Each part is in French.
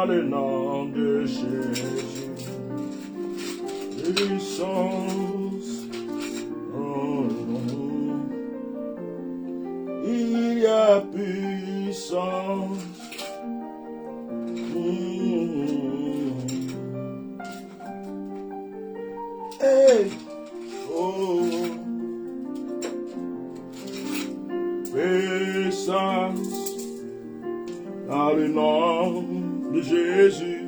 dans le nom de Jésus. Puissance, oh non. Il y a puissance. Hey, oh, puissance dans le nom de Jésus.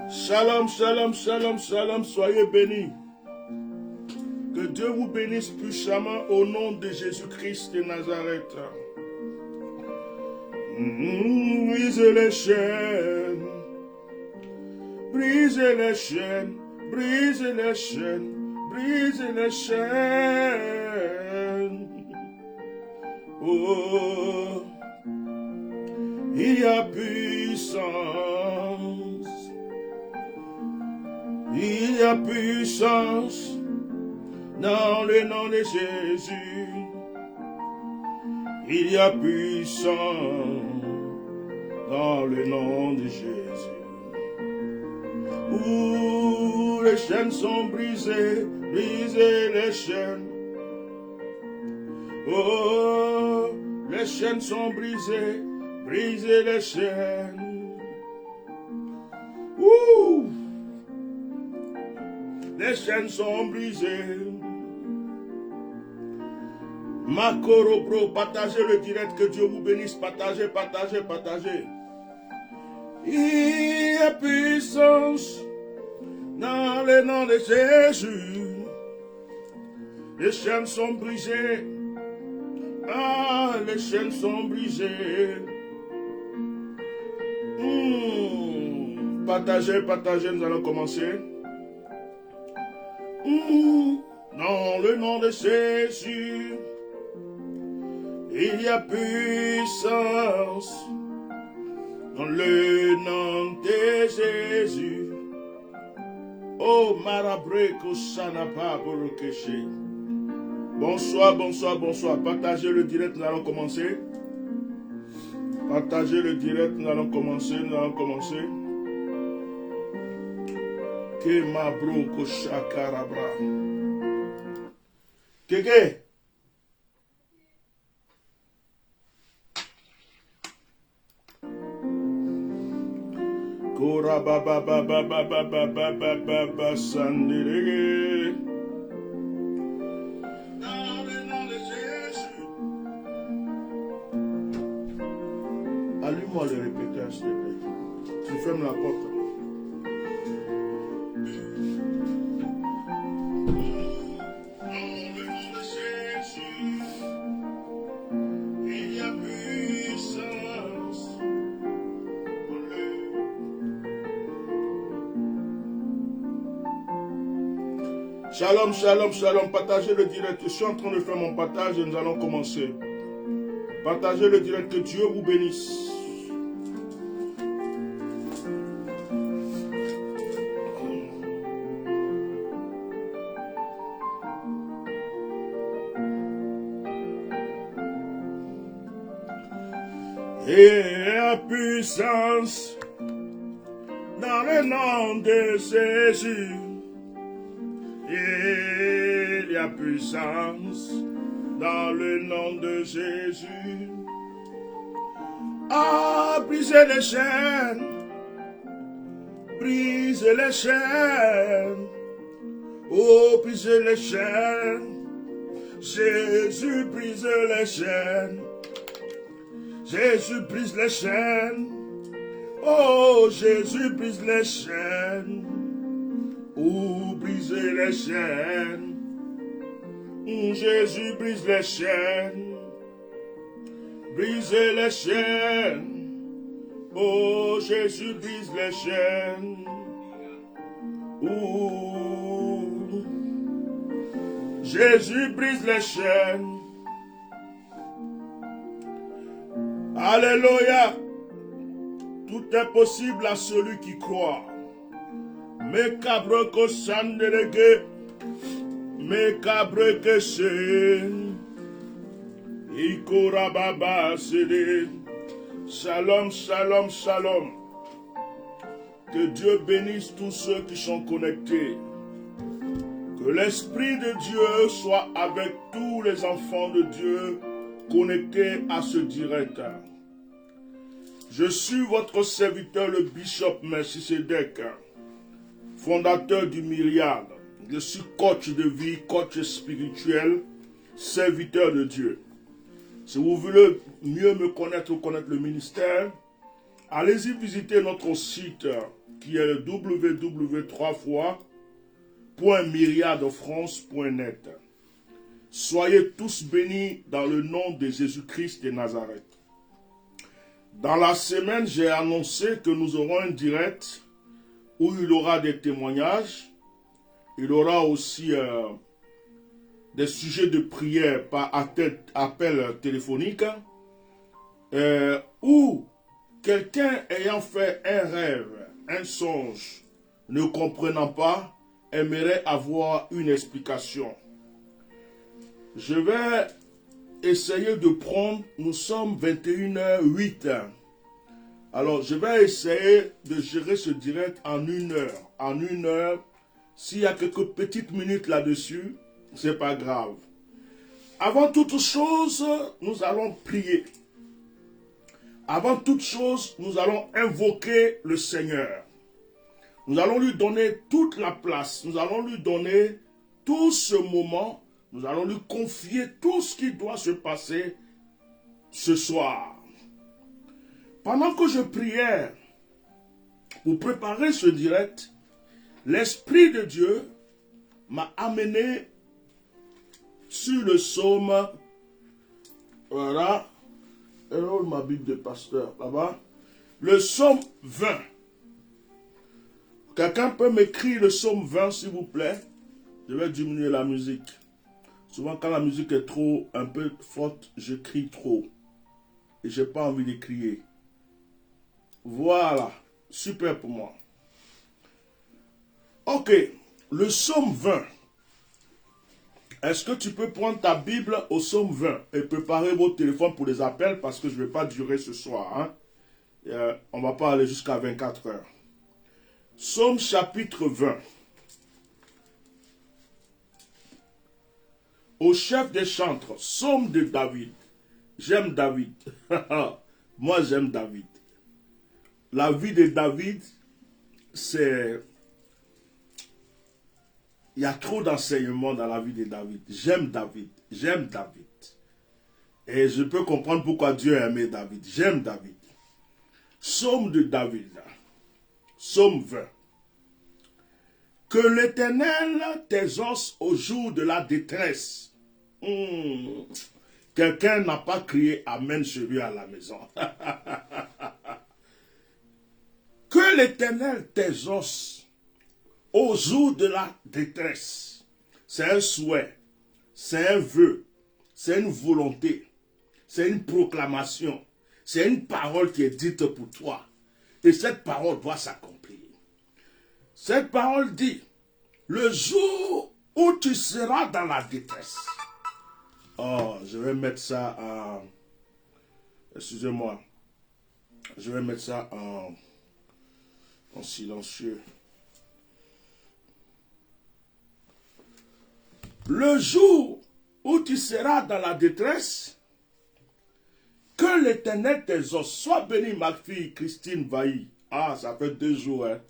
Shalom, shalom, shalom, shalom, soyez bénis. Que Dieu vous bénisse puissamment au nom de Jésus-Christ de Nazareth. Brisez les chaînes, brisez les chaînes, brisez les chaînes, brisez les chaînes. Oh, il y a puissance, il y a puissance dans le nom de Jésus. Il y a puissance dans le nom de Jésus. Où les chaînes sont brisées, brisez les chaînes. Oh, les chaînes sont brisées, brisez les chaînes. Ouh, les chaînes sont brisées. Makoro bro, partagez le direct, que Dieu vous bénisse, partagez, partagez, partagez. Il y a puissance dans le nom de Jésus. Les chaînes sont brisées. Ah, les chaînes sont brisées. Partagez, partagez, nous allons commencer. Dans le nom de Jésus, il y a puissance. Dans le nom de Jésus. Oh, Marabreko Sanapa Borokeshe. Bonsoir, bonsoir, bonsoir. Partagez le direct, nous allons commencer. Partagez le direct, nous allons commencer, nous allons commencer. Que ma broko shakarabra. Kéké. Kora baba baba baba baba baba sandirege. Dans le nom de Jésus. Allume-moi le répéteur, s'il te plaît. Tu fermes la porte. Shalom, shalom, shalom. Partagez le direct. Je suis en train de faire mon partage et nous allons commencer. Partagez le direct. Que Dieu vous bénisse. Et la puissance dans le nom de Jésus. Il y a puissance dans le nom de Jésus. Ah, brisez les chaînes, brisez les chaînes. Oh, brisez les chaînes. Jésus brise les chaînes. Jésus brise les chaînes. Oh, Jésus brise les chaînes. Oh, brisez les chaînes. Jésus brise les chaînes. Brisez les chaînes. Oh, Jésus brise les chaînes. Oh, Jésus brise les chaînes. Alléluia. Tout est possible à celui qui croit. Me cabroko sandelege. Me cabreke se. Ikora baba sede. Shalom, shalom, shalom. Que Dieu bénisse tous ceux qui sont connectés. Que l'Esprit de Dieu soit avec tous les enfants de Dieu connectés à ce direct. Je suis votre serviteur, le bishop Melchisedec, fondateur du Myriade. Je suis coach de vie, coach spirituel, serviteur de Dieu. Si vous voulez mieux me connaître ou connaître le ministère, allez-y visiter notre site qui est le www.myriadefrance.net. Soyez tous bénis dans le nom de Jésus-Christ de Nazareth. Dans la semaine, j'ai annoncé que nous aurons un direct où il y aura des témoignages. Il y aura aussi des sujets de prière par appel téléphonique où quelqu'un ayant fait un rêve, un songe, ne comprenant pas, aimerait avoir une explication. Je vais essayer de prendre, nous sommes 21h08. Alors, je vais essayer de gérer ce direct en 1 heure. En 1 heure, s'il y a quelques petites minutes là-dessus, c'est pas grave. Avant toute chose, nous allons prier. Avant toute chose, nous allons invoquer le Seigneur. Nous allons lui donner toute la place. Nous allons lui donner tout ce moment. Nous allons lui confier tout ce qui doit se passer ce soir. Pendant que je priais pour préparer ce direct, l'Esprit de Dieu m'a amené sur le psaume. Voilà. Et où ma Bible de pasteur? Là-bas. Le psaume 20. Quelqu'un peut m'écrire le psaume 20, s'il vous plaît? Je vais diminuer la musique. Souvent, quand la musique est trop, un peu forte, je crie trop. Et je n'ai pas envie de crier. Voilà. Super pour moi. Ok. Le psaume 20. Est-ce que tu peux prendre ta Bible au psaume 20 et préparer vos téléphones pour les appels parce que je ne vais pas durer ce soir. Hein? On ne va pas aller jusqu'à 24 heures. Psaume chapitre 20. Au chef des chantres, psaume de David. J'aime David. Moi, j'aime David. La vie de David, c'est... Il y a trop d'enseignements dans la vie de David. J'aime David. J'aime David. Et je peux comprendre pourquoi Dieu a aimé David. J'aime David. Psaume de David. Psaume 20. Que l'Éternel t'exauce au jour de la détresse. Quelqu'un n'a pas crié Amen chez lui à la maison. Que l'Éternel t'exauce au jour de la détresse. C'est un souhait, c'est un vœu, c'est une volonté, c'est une proclamation, c'est une parole qui est dite pour toi. Et cette parole doit s'accomplir. Cette parole dit, le jour où tu seras dans la détresse. Oh, je vais mettre ça en... Excusez-moi. Je vais mettre ça en silencieux. Le jour où tu seras dans la détresse, que l'Éternel t'exauce. Sois béni, ma fille Christine Vailly. Ah, ça fait 2 jours. Hein.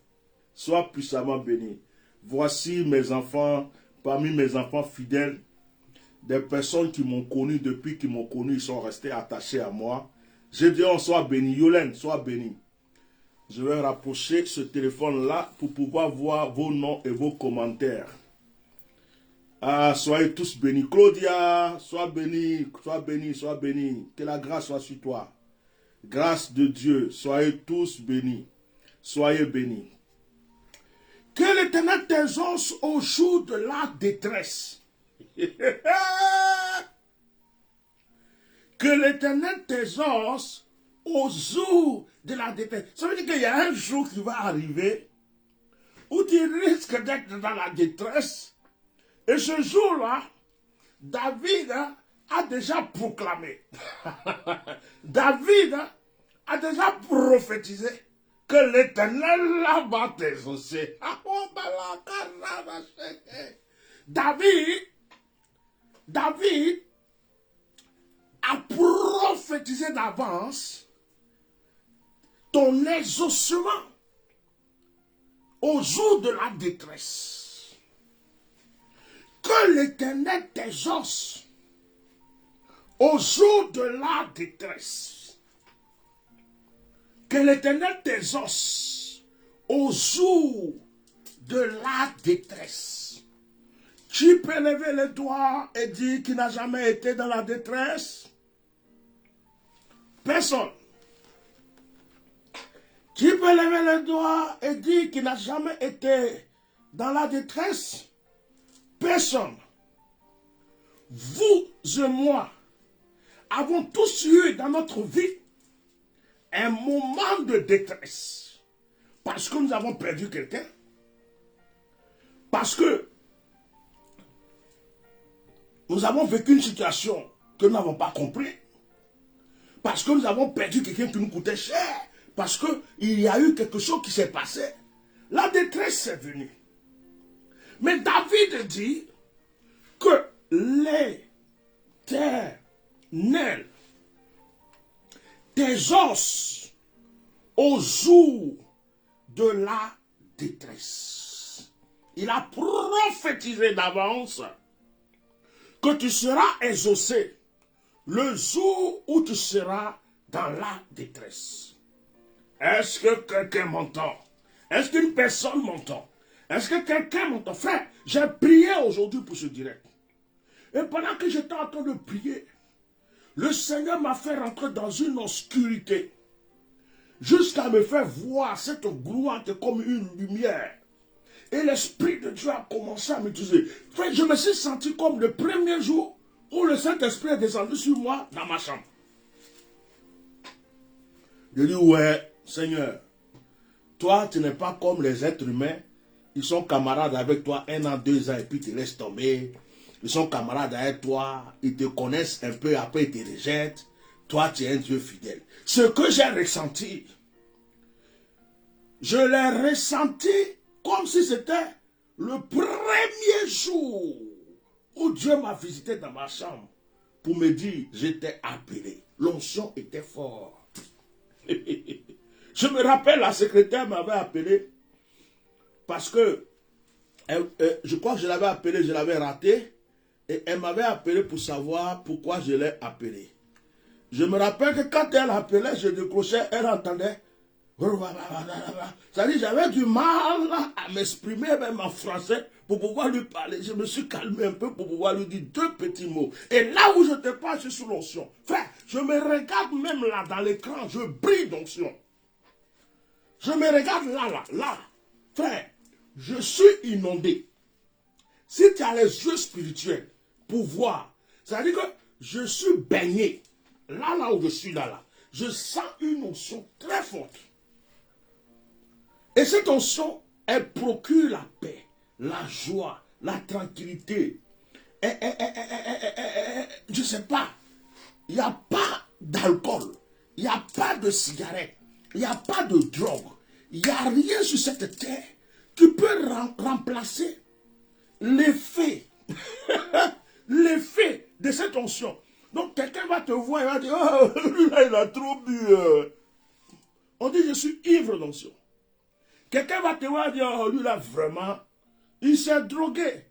Sois puissamment béni. Voici mes enfants, parmi mes enfants fidèles, des personnes qui m'ont connu depuis qu'ils m'ont connu, ils sont restés attachés à moi. Je dis, on soit béni. Yolène, sois béni. Je vais rapprocher ce téléphone-là pour pouvoir voir vos noms et vos commentaires. Ah, soyez tous bénis. Claudia, sois bénie, sois bénie, sois bénie. Que la grâce soit sur toi. Grâce de Dieu, soyez tous bénis. Soyez bénis. Que l'Éternel t'exauce au jour de la détresse. Que l'Éternel t'exauce au jour de la détresse. Ça veut dire qu'il y a un jour qui va arriver où tu risques d'être dans la détresse. Et ce jour-là, David a déjà proclamé. David a déjà prophétisé que l'Éternel là-bas t'exaucer. David a prophétisé d'avance ton exaucement au jour de la détresse. Que l'Éternel t'exauce au jour de la détresse. Que l'Éternel t'exauce au jour de la détresse. Tu peux lever les doigts et dire qu'il n'a jamais été dans la détresse? Personne. Tu peux lever les doigts et dire qu'il n'a jamais été dans la détresse? Personne. Vous et moi avons tous eu dans notre vie un moment de détresse. Parce que nous avons perdu quelqu'un. Parce que nous avons vécu une situation que nous n'avons pas compris. Parce que nous avons perdu quelqu'un qui nous coûtait cher. Parce qu'il y a eu quelque chose qui s'est passé. La détresse est venue. Mais David dit que l'Éternel t'exauce au jour de la détresse. Il a prophétisé d'avance que tu seras exaucé le jour où tu seras dans la détresse. Est-ce que quelqu'un m'entend? Est-ce qu'une personne m'entend? Est-ce que quelqu'un m'entend? Frère, j'ai prié aujourd'hui pour ce direct. Et pendant que j'étais en train de prier, le Seigneur m'a fait rentrer dans une obscurité jusqu'à me faire voir cette gloire comme une lumière. Et l'Esprit de Dieu a commencé à m'utiliser. Frère, je me suis senti comme le premier jour où le Saint-Esprit est descendu sur moi dans ma chambre. Je dis, ouais, Seigneur, toi, tu n'es pas comme les êtres humains. Ils sont camarades avec toi 1 an, 2 ans, et puis ils te laissent tomber. Ils sont camarades avec toi, ils te connaissent un peu, après ils te rejettent. Toi, tu es un Dieu fidèle. Ce que j'ai ressenti, je l'ai ressenti comme si c'était le premier jour où Dieu m'a visité dans ma chambre pour me dire, j'étais appelé. L'onction était forte. Je me rappelle, la secrétaire m'avait appelé parce que je crois que je l'avais appelé, je l'avais raté. Et elle m'avait appelé pour savoir pourquoi je l'ai appelé. Je me rappelle que quand elle appelait, je décrochais, elle entendait. C'est-à-dire, j'avais du mal à m'exprimer même en français pour pouvoir lui parler. Je me suis calmé un peu pour pouvoir lui dire 2 petits mots. Et là où je te parle, je suis sous l'onction. Frère, je me regarde même là dans l'écran, je brille d'onction. Je me regarde là. Frère, je suis inondé. Si tu as les yeux spirituels pour voir, c'est-à-dire que je suis baigné. Là où je suis là. Je sens une onction très forte. Et cette onction, elle procure la paix, la joie, la tranquillité. Je ne sais pas, il n'y a pas d'alcool, il n'y a pas de cigarette, il n'y a pas de drogue, il n'y a rien sur cette terre qui peut remplacer l'effet, l'effet de cette onction. Donc quelqu'un va te voir et va dire, oh, là, il a trop bu. On dit, je suis ivre d'onction. Quelqu'un va te voir et dire, oh, lui là, vraiment, il s'est drogué.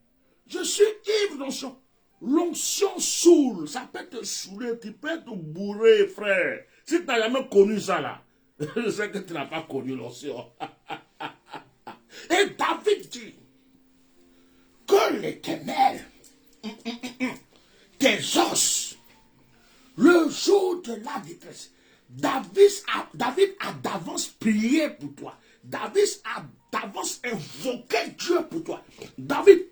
Je suis ivre d'onction. L'onction saoule, ça peut te saouler, tu peux te bourrer, frère. Si tu n'as jamais connu ça là, je sais que tu n'as pas connu l'onction. Et David dit, que l'Éternel t'exauce le jour de la détresse. David a d'avance prié pour toi. David a d'avance invoqué Dieu pour toi. David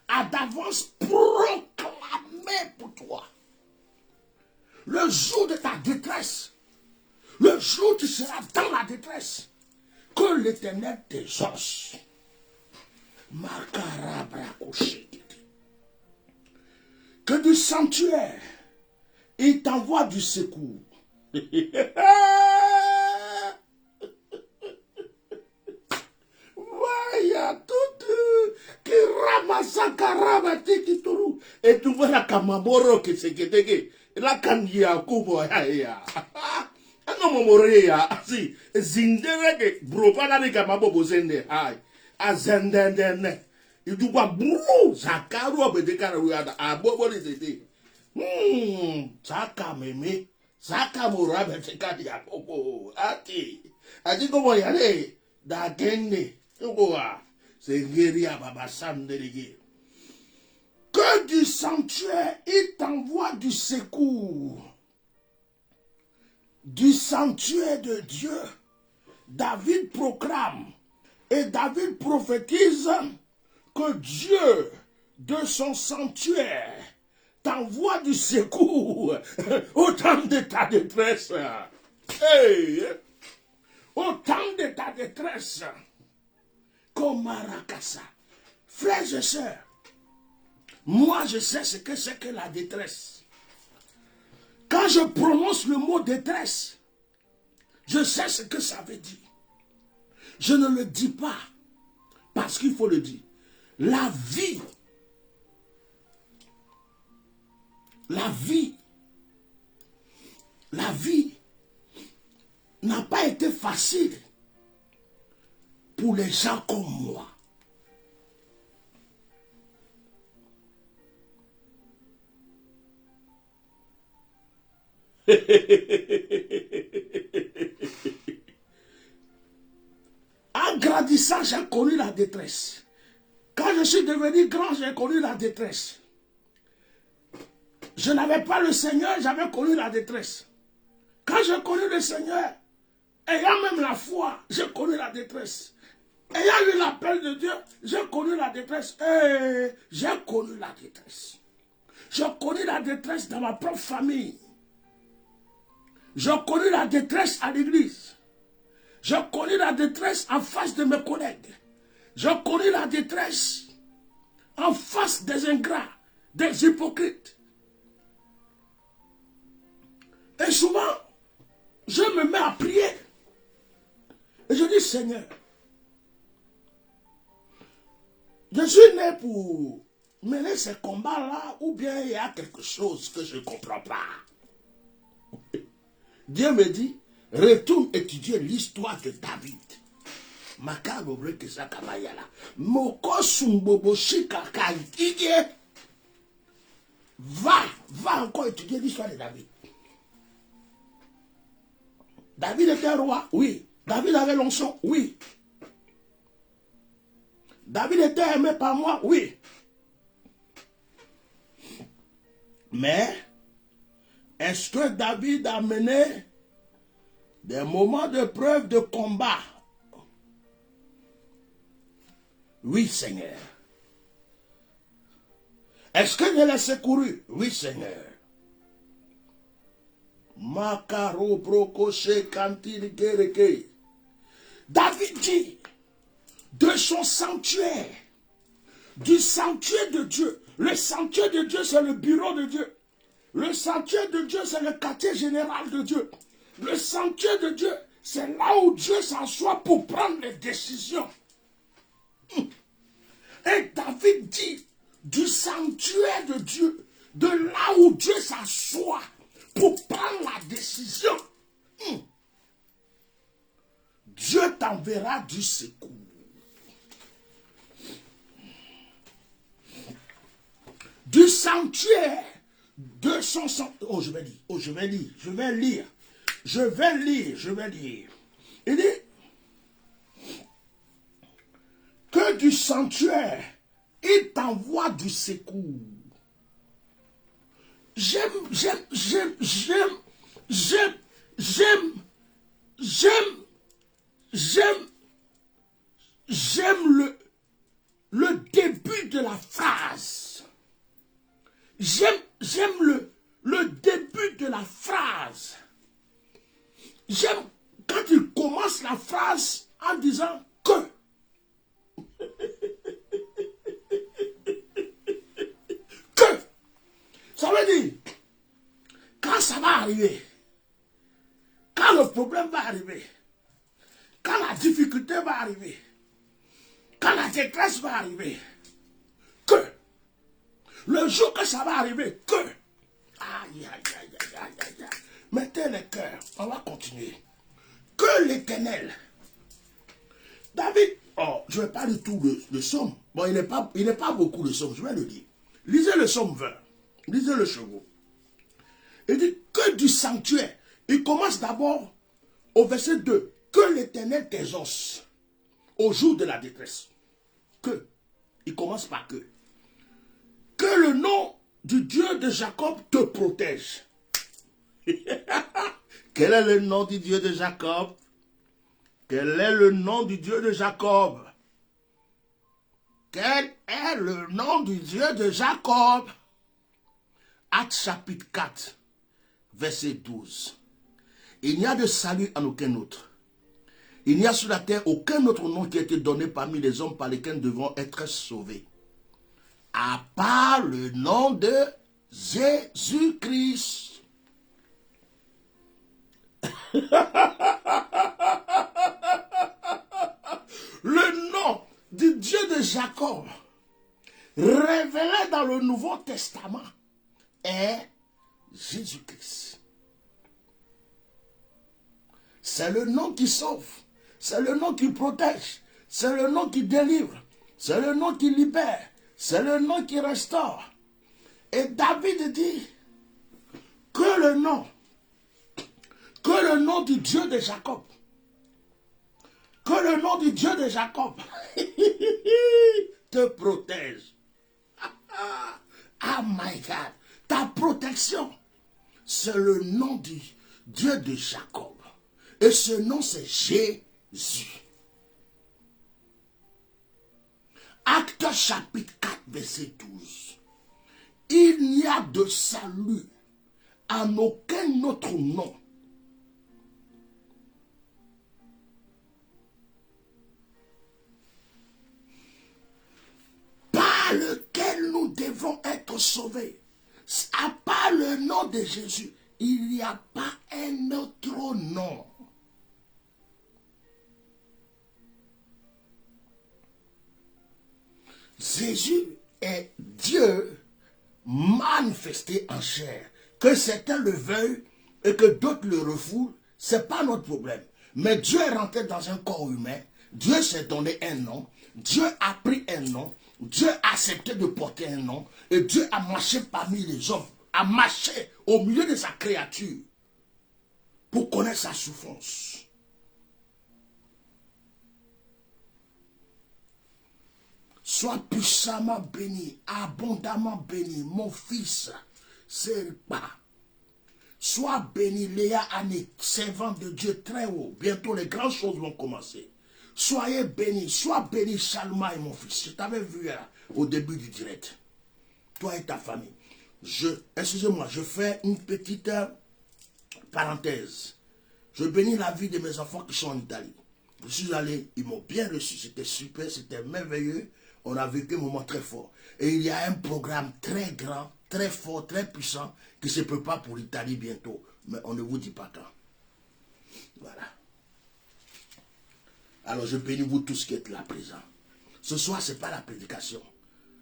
a d'avance proclamé pour toi. Le jour de ta détresse, le jour où tu seras dans la détresse, que l'Éternel t'exauce. Que du sanctuaire, il t'envoie du secours. sakaraba tiki turu. Et tu vois la kamaboro que c'est que la kandia kubo ya. Ano momorea si zindere ke bropala ni kamabo bozende hai. Azendendene. Tu vois brou zakaru obedekara wiada abobo ni tete. Zaka meme. Zaka morabe tekadi ya koko. Ati. Ati como yale da gende. Yoboa. Sengeria baba samderige. Que du sanctuaire, il t'envoie du secours. Du sanctuaire de Dieu. David proclame et David prophétise que Dieu, de son sanctuaire, t'envoie du secours au temps de ta détresse. Hey, au temps de ta détresse. Comme Marakasa. Frères et sœurs, moi je sais ce que c'est que la détresse. Quand je prononce le mot détresse, je sais ce que ça veut dire. Je ne le dis pas parce qu'il faut le dire. La vie n'a pas été facile pour les gens comme moi. En grandissant, j'ai connu la détresse. Quand je suis devenu grand, j'ai connu la détresse. Je n'avais pas le Seigneur, j'avais connu la détresse. Quand j'ai connu le Seigneur, ayant même la foi, j'ai connu la détresse. Ayant eu l'appel de Dieu, j'ai connu la détresse. Et j'ai connu la détresse. J'ai connu la détresse dans ma propre famille. J'ai connu la détresse à l'église. J'ai connu la détresse en face de mes collègues. J'ai connu la détresse en face des ingrats, des hypocrites. Et souvent, je me mets à prier. Et je dis, Seigneur, je suis né pour mener ces combats-là, ou bien il y a quelque chose que je ne comprends pas. Dieu me dit, retourne étudier l'histoire de David. Va encore étudier l'histoire de David. David était roi, oui. David avait l'onction, oui. David était aimé par moi, oui. Mais, est-ce que David a mené des moments de preuve, de combat? Oui, Seigneur. Est-ce que je l'ai secouru? Oui, Seigneur. Makaro brokoche kantili kereke. David dit, de son sanctuaire, du sanctuaire de Dieu. Le sanctuaire de Dieu, c'est le bureau de Dieu. Le sanctuaire de Dieu, c'est le quartier général de Dieu. Le sanctuaire de Dieu, c'est là où Dieu s'assoit pour prendre les décisions. Et David dit, du sanctuaire de Dieu, de là où Dieu s'assoit pour prendre la décision, Dieu t'enverra du secours. Du sanctuaire de son sanctuaire. Oh, je vais lire. Il dit que du sanctuaire, il t'envoie du secours. J'aime le début de la phrase. J'aime le début de la phrase. J'aime quand il commence la phrase en disant que. Que. Ça veut dire, quand ça va arriver, quand le problème va arriver, quand la difficulté va arriver, quand la détresse va arriver, que Le jour que ça va arriver, que... Aïe, aïe, aïe, aïe, aïe, aïe. Mettez les cœurs, on va continuer. Que l'Éternel... David, oh, je ne vais pas lire tout le psaume. Bon, il n'est pas beaucoup de psaume, je vais le dire. Lisez le psaume 20. Lisez le chevaux. Il dit que du sanctuaire. Il commence d'abord au verset 2. Que l'Éternel t'exauce au jour de la détresse. Que. Il commence par que. Que le nom du Dieu de Jacob te protège. Quel est le nom du Dieu de Jacob? Quel est le nom du Dieu de Jacob? Quel est le nom du Dieu de Jacob? Actes chapitre 4, verset 12. Il n'y a de salut en aucun autre. Il n'y a sur la terre aucun autre nom qui a été donné parmi les hommes par lesquels nous devons être sauvés. À part le nom de Jésus-Christ. Le nom du Dieu de Jacob, révélé dans le Nouveau Testament, est Jésus-Christ. C'est le nom qui sauve, c'est le nom qui protège, c'est le nom qui délivre, c'est le nom qui libère, c'est le nom qui restaure. Et David dit que le nom du Dieu de Jacob, que le nom du Dieu de Jacob te protège. Oh my God, ta protection, c'est le nom du Dieu de Jacob. Et ce nom, c'est Jésus. Actes chapitre 4, verset 12. Il n'y a de salut en aucun autre nom. Par lequel nous devons être sauvés. À part le nom de Jésus, il n'y a pas un autre nom. Jésus est Dieu manifesté en chair. Que certains le veuillent et que d'autres le refoulent, ce n'est pas notre problème. Mais Dieu est rentré dans un corps humain, Dieu s'est donné un nom, Dieu a pris un nom, Dieu a accepté de porter un nom, et Dieu a marché parmi les hommes, a marché au milieu de sa créature pour connaître sa souffrance. Sois puissamment béni, abondamment béni, mon fils, Serpa. Sois béni, Léa Annick, servante de Dieu très haut. Bientôt les grandes choses vont commencer. Soyez bénis, sois béni, Shalma et mon fils. Je t'avais vu au début du direct. Toi et ta famille. Excusez-moi, je fais une petite parenthèse. Je bénis la vie de mes enfants qui sont en Italie. Je suis allé, ils m'ont bien reçu, c'était super, c'était merveilleux. On a vécu un moment très fort. Et il y a un programme très grand, très fort, très puissant, qui se prépare pour l'Italie bientôt. Mais on ne vous dit pas quand. Voilà. Alors je bénis vous tous qui êtes là présents. Ce soir, ce n'est pas la prédication.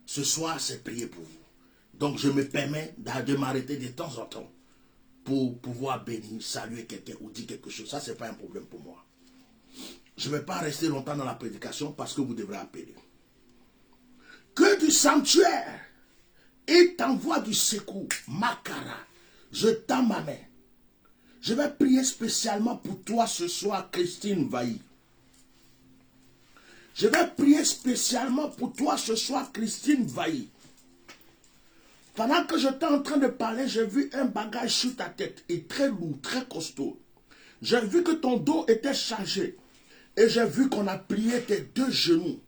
Ce soir, c'est prier pour vous. Donc je me permets de m'arrêter de temps en temps pour pouvoir bénir, saluer quelqu'un ou dire quelque chose. Ça, ce n'est pas un problème pour moi. Je ne vais pas rester longtemps dans la prédication parce que vous devrez appeler. Que du sanctuaire, il t'envoie du secours, Makara, je tends ma main. Je vais prier spécialement pour toi ce soir, Christine Vailly. Je vais prier spécialement pour toi ce soir, Christine Vailly. Pendant que j'étais en train de parler, j'ai vu un bagage sur ta tête, et très lourd, très costaud. J'ai vu que ton dos était chargé, et j'ai vu qu'on a plié tes deux genoux.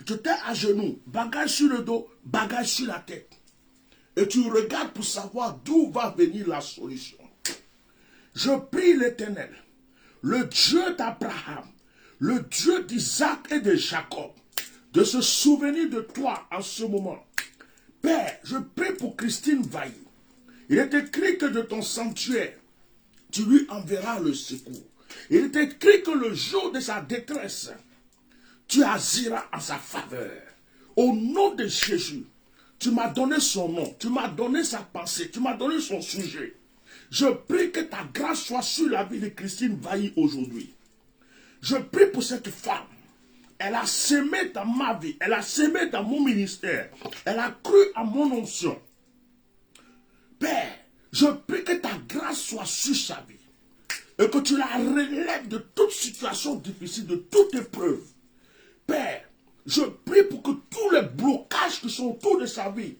Tu étais à genoux, bagage sur le dos, bagage sur la tête. Et tu regardes pour savoir d'où va venir la solution. Je prie l'Éternel, le Dieu d'Abraham, le Dieu d'Isaac et de Jacob, de se souvenir de toi en ce moment. Père, je prie pour Christine Vailly. Il est écrit que de ton sanctuaire, tu lui enverras le secours. Il est écrit que le jour de sa détresse, tu agiras en sa faveur. Au nom de Jésus, Tu m'as donné son nom, tu m'as donné sa pensée, tu m'as donné son sujet. Je prie que ta grâce soit sur la vie de Christine Vailly aujourd'hui. Je prie pour cette femme. Elle a semé dans ma vie, elle a semé dans mon ministère, elle a cru à mon onction. Père, je prie que ta grâce soit sur sa vie et que tu la relèves de toute situation difficile, de toute épreuve. Père, je prie pour que tous les blocages qui sont autour de sa vie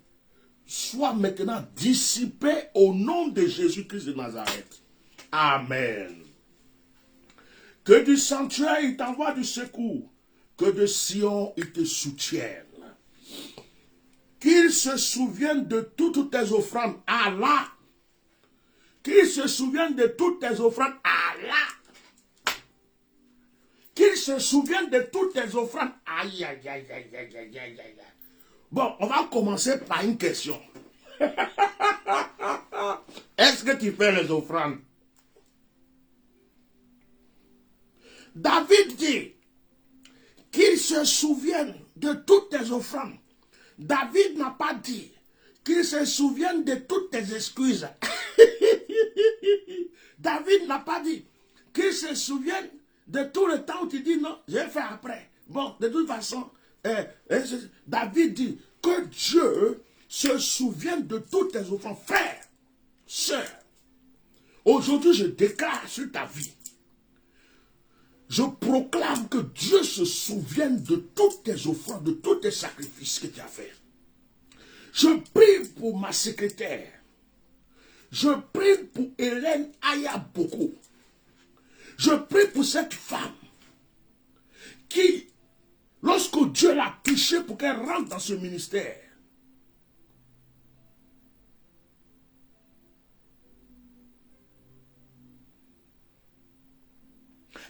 soient maintenant dissipés au nom de Jésus-Christ de Nazareth. Amen. Que du sanctuaire il t'envoie du secours, que de Sion il te soutienne. Qu'il se souvienne de toutes tes offrandes, Allah. Qu'il se souvienne de toutes tes offrandes, Allah. Qu'il se souvienne de toutes tes offrandes, aïe, aïe, aïe, aïe, aïe, aïe, aïe, aïe. Bon, on va commencer par une question. Est-ce que tu fais les offrandes? David dit qu'il se souvienne de toutes tes offrandes. David n'a pas dit qu'il se souvienne de toutes tes excuses. David n'a pas dit qu'il se souvienne de tout le temps où tu dis non, j'ai fait après. Bon, de toute façon, David dit que Dieu se souvienne de toutes tes offrandes. Frère, sœur, aujourd'hui je déclare sur ta vie, je proclame que Dieu se souvienne de toutes tes offrandes, de tous tes sacrifices que tu as fait. Je prie pour ma secrétaire. Je prie pour Hélène Ayaboko. Je prie pour cette femme qui, lorsque Dieu l'a touchée pour qu'elle rentre dans ce ministère,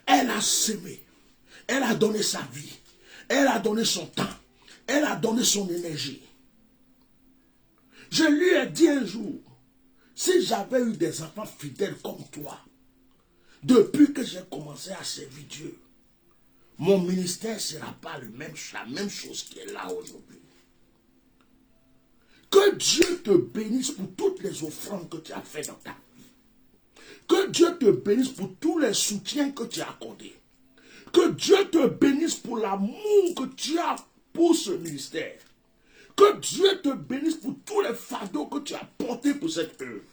elle a semé, elle a donné sa vie, elle a donné son temps, elle a donné son énergie. Je lui ai dit un jour, si j'avais eu des enfants fidèles comme toi, depuis que j'ai commencé à servir Dieu, mon ministère ne sera pas la même chose qui est là aujourd'hui. Que Dieu te bénisse pour toutes les offrandes que tu as faites dans ta vie. Que Dieu te bénisse pour tous les soutiens que tu as accordés. Que Dieu te bénisse pour l'amour que tu as pour ce ministère. Que Dieu te bénisse pour tous les fardeaux que tu as portés pour cette œuvre.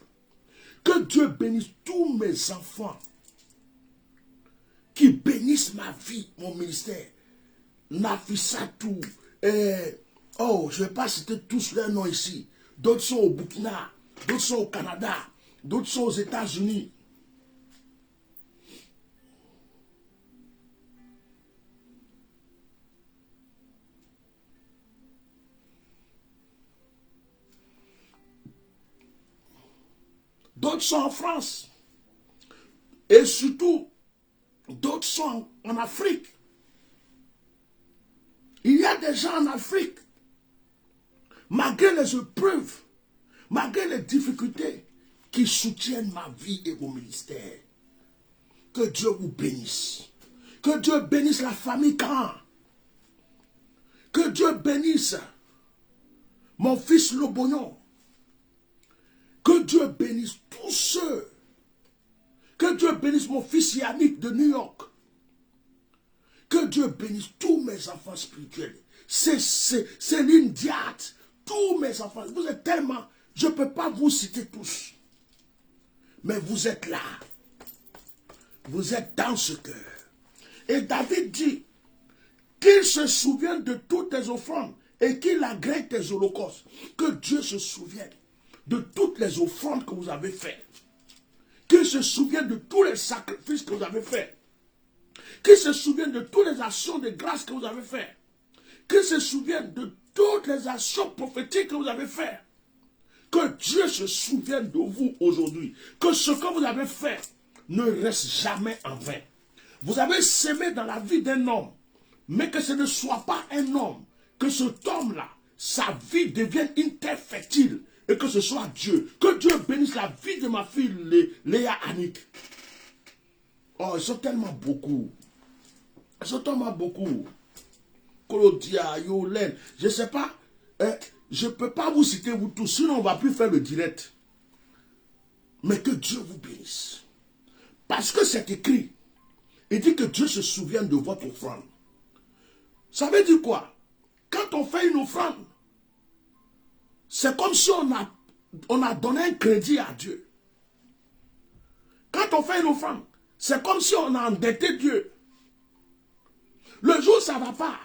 Que Dieu bénisse tous mes enfants qui bénissent ma vie, mon ministère. Nafissatou, oh, je ne vais pas citer tous leurs noms ici. D'autres sont au Burkina, d'autres sont au Canada, d'autres sont aux États-Unis. D'autres sont en France. Et surtout, d'autres sont en Afrique. Il y a des gens en Afrique, malgré les épreuves, malgré les difficultés, qui soutiennent ma vie et mon ministère. Que Dieu vous bénisse. Que Dieu bénisse la famille Caen. Que Dieu bénisse mon fils Lobognon. Que Dieu bénisse tous ceux. Que Dieu bénisse mon fils Yannick de New York. Que Dieu bénisse tous mes enfants spirituels. Céline Diat, tous mes enfants. Vous êtes tellement, je ne peux pas vous citer tous. Mais vous êtes là. Vous êtes dans ce cœur. Et David dit qu'il se souvienne de toutes tes offrandes et qu'il agrée tes holocaustes. Que Dieu se souvienne de toutes les offrandes que vous avez faites. Qu'il se souvienne de tous les sacrifices que vous avez faits. Qu'il se souvienne de toutes les actions de grâce que vous avez faites. Qu'il se souvienne de toutes les actions prophétiques que vous avez faites. Que Dieu se souvienne de vous aujourd'hui. Que ce que vous avez fait ne reste jamais en vain. Vous avez semé dans la vie d'un homme, mais que ce ne soit pas un homme. Que cet homme-là, sa vie devienne une terre fertile. Et que ce soit Dieu. Que Dieu bénisse la vie de ma fille Léa Annick. Oh, ils sont tellement beaucoup. Ils sont tellement beaucoup. Claudia, Yolène, je ne sais pas. Je ne peux pas vous citer vous tous, sinon on ne va plus faire le direct. Mais que Dieu vous bénisse. Parce que c'est écrit. Il dit que Dieu se souvient de votre offrande. Ça veut dire quoi? Quand on fait une offrande, c'est comme si on a donné un crédit à Dieu. Quand on fait une offrande, c'est comme si on a endetté Dieu. Le jour où ça ne va pas,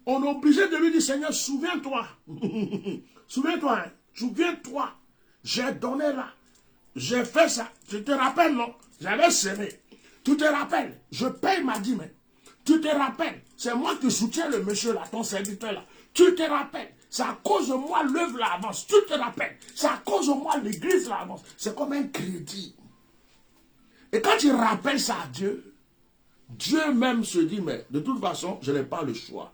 on est obligé de lui dire, Seigneur, souviens-toi. Souviens-toi, hein? Souviens-toi. J'ai donné là. J'ai fait ça. Tu te rappelles, non? J'avais semé. Tu te rappelles? Je paye ma dîme. Tu te rappelles? C'est moi qui soutiens le monsieur là, ton serviteur là. Tu te rappelles? C'est à cause de moi l'œuvre là avance. Tu te rappelles? C'est à cause de moi l'église là avance. C'est comme un crédit. Et quand tu rappelles ça à Dieu, Dieu même se dit, mais de toute façon, je n'ai pas le choix.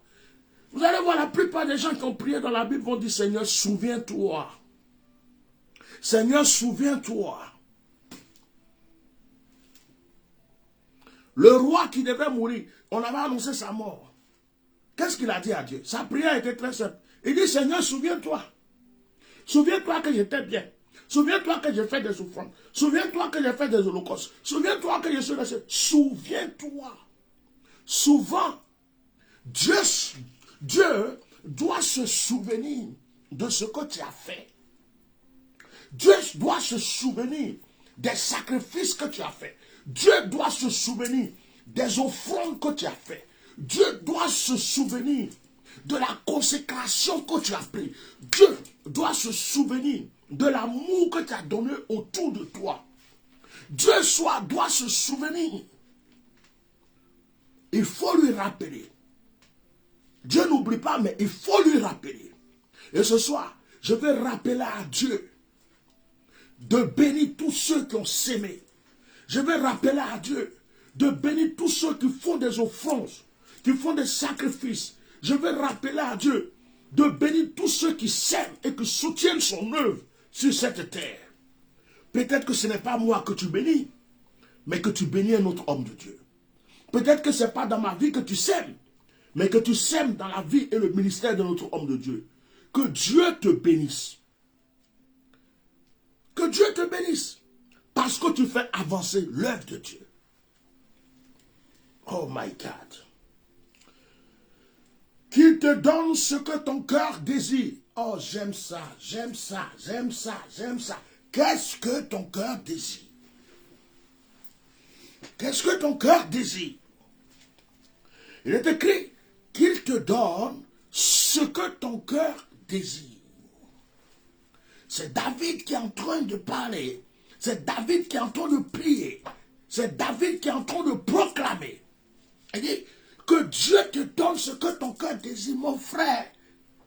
Vous allez voir, la plupart des gens qui ont prié dans la Bible vont dire, Seigneur, souviens-toi. Seigneur, souviens-toi. Le roi qui devait mourir, on avait annoncé sa mort. Qu'est-ce qu'il a dit à Dieu? Sa prière était très simple. Il dit, Seigneur, souviens-toi. Souviens-toi que j'étais bien. Souviens-toi que j'ai fait des offrandes. Souviens-toi que j'ai fait des holocaustes. Souviens-toi que je suis resté. Souviens-toi. Souvent, Dieu doit se souvenir de ce que tu as fait. Dieu doit se souvenir des sacrifices que tu as fait. Dieu doit se souvenir des offrandes que tu as fait. Dieu doit se souvenir de la consécration que tu as pris. Dieu doit se souvenir de l'amour que tu as donné autour de toi. Dieu doit se souvenir. Il faut lui rappeler. Dieu n'oublie pas, mais il faut lui rappeler. Et ce soir, je vais rappeler à Dieu de bénir tous ceux qui ont sémé. Je vais rappeler à Dieu de bénir tous ceux qui font des offrandes, qui font des sacrifices. Je vais rappeler à Dieu de bénir tous ceux qui s'aiment et qui soutiennent son œuvre sur cette terre. Peut-être que ce n'est pas moi que tu bénis, mais que tu bénis un autre homme de Dieu. Peut-être que ce n'est pas dans ma vie que tu sèmes, mais que tu sèmes dans la vie et le ministère de notre homme de Dieu. Que Dieu te bénisse. Que Dieu te bénisse. Parce que tu fais avancer l'œuvre de Dieu. Oh my God. Qu'il te donne ce que ton cœur désire. Oh, j'aime ça, j'aime ça, j'aime ça, j'aime ça. Qu'est-ce que ton cœur désire? Qu'est-ce que ton cœur désire? Il est écrit qu'il te donne ce que ton cœur désire. C'est David qui est en train de parler. C'est David qui est en train de prier. C'est David qui est en train de proclamer. Il dit que Dieu te donne ce que ton cœur désire. Mon frère,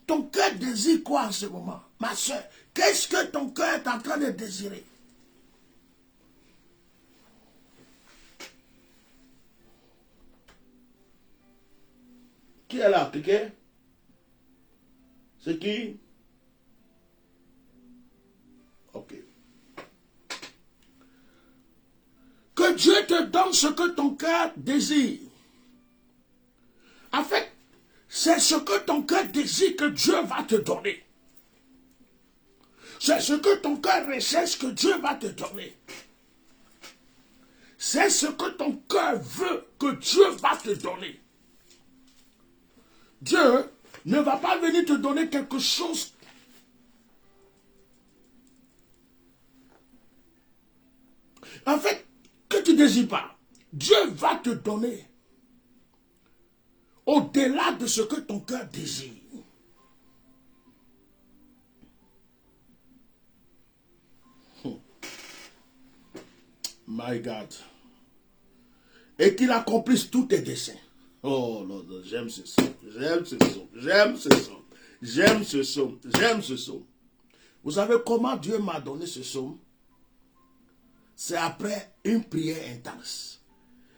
ton cœur désire quoi en ce moment? Ma soeur, qu'est-ce que ton cœur est en train de désirer? Qui est là, cliquez? C'est qui? Ok. Que Dieu te donne ce que ton cœur désire. En fait, c'est ce que ton cœur désire que Dieu va te donner. C'est ce que ton cœur recherche que Dieu va te donner. C'est ce que ton cœur veut que Dieu va te donner. Dieu ne va pas venir te donner quelque chose en fait que tu ne désires pas. Dieu va te donner au-delà de ce que ton cœur désire. My God. Et qu'il accomplisse tous tes desseins. Oh Lord, j'aime ce son, j'aime ce son, j'aime ce son, j'aime ce son, j'aime ce son. Vous savez comment Dieu m'a donné ce son? C'est après une prière intense.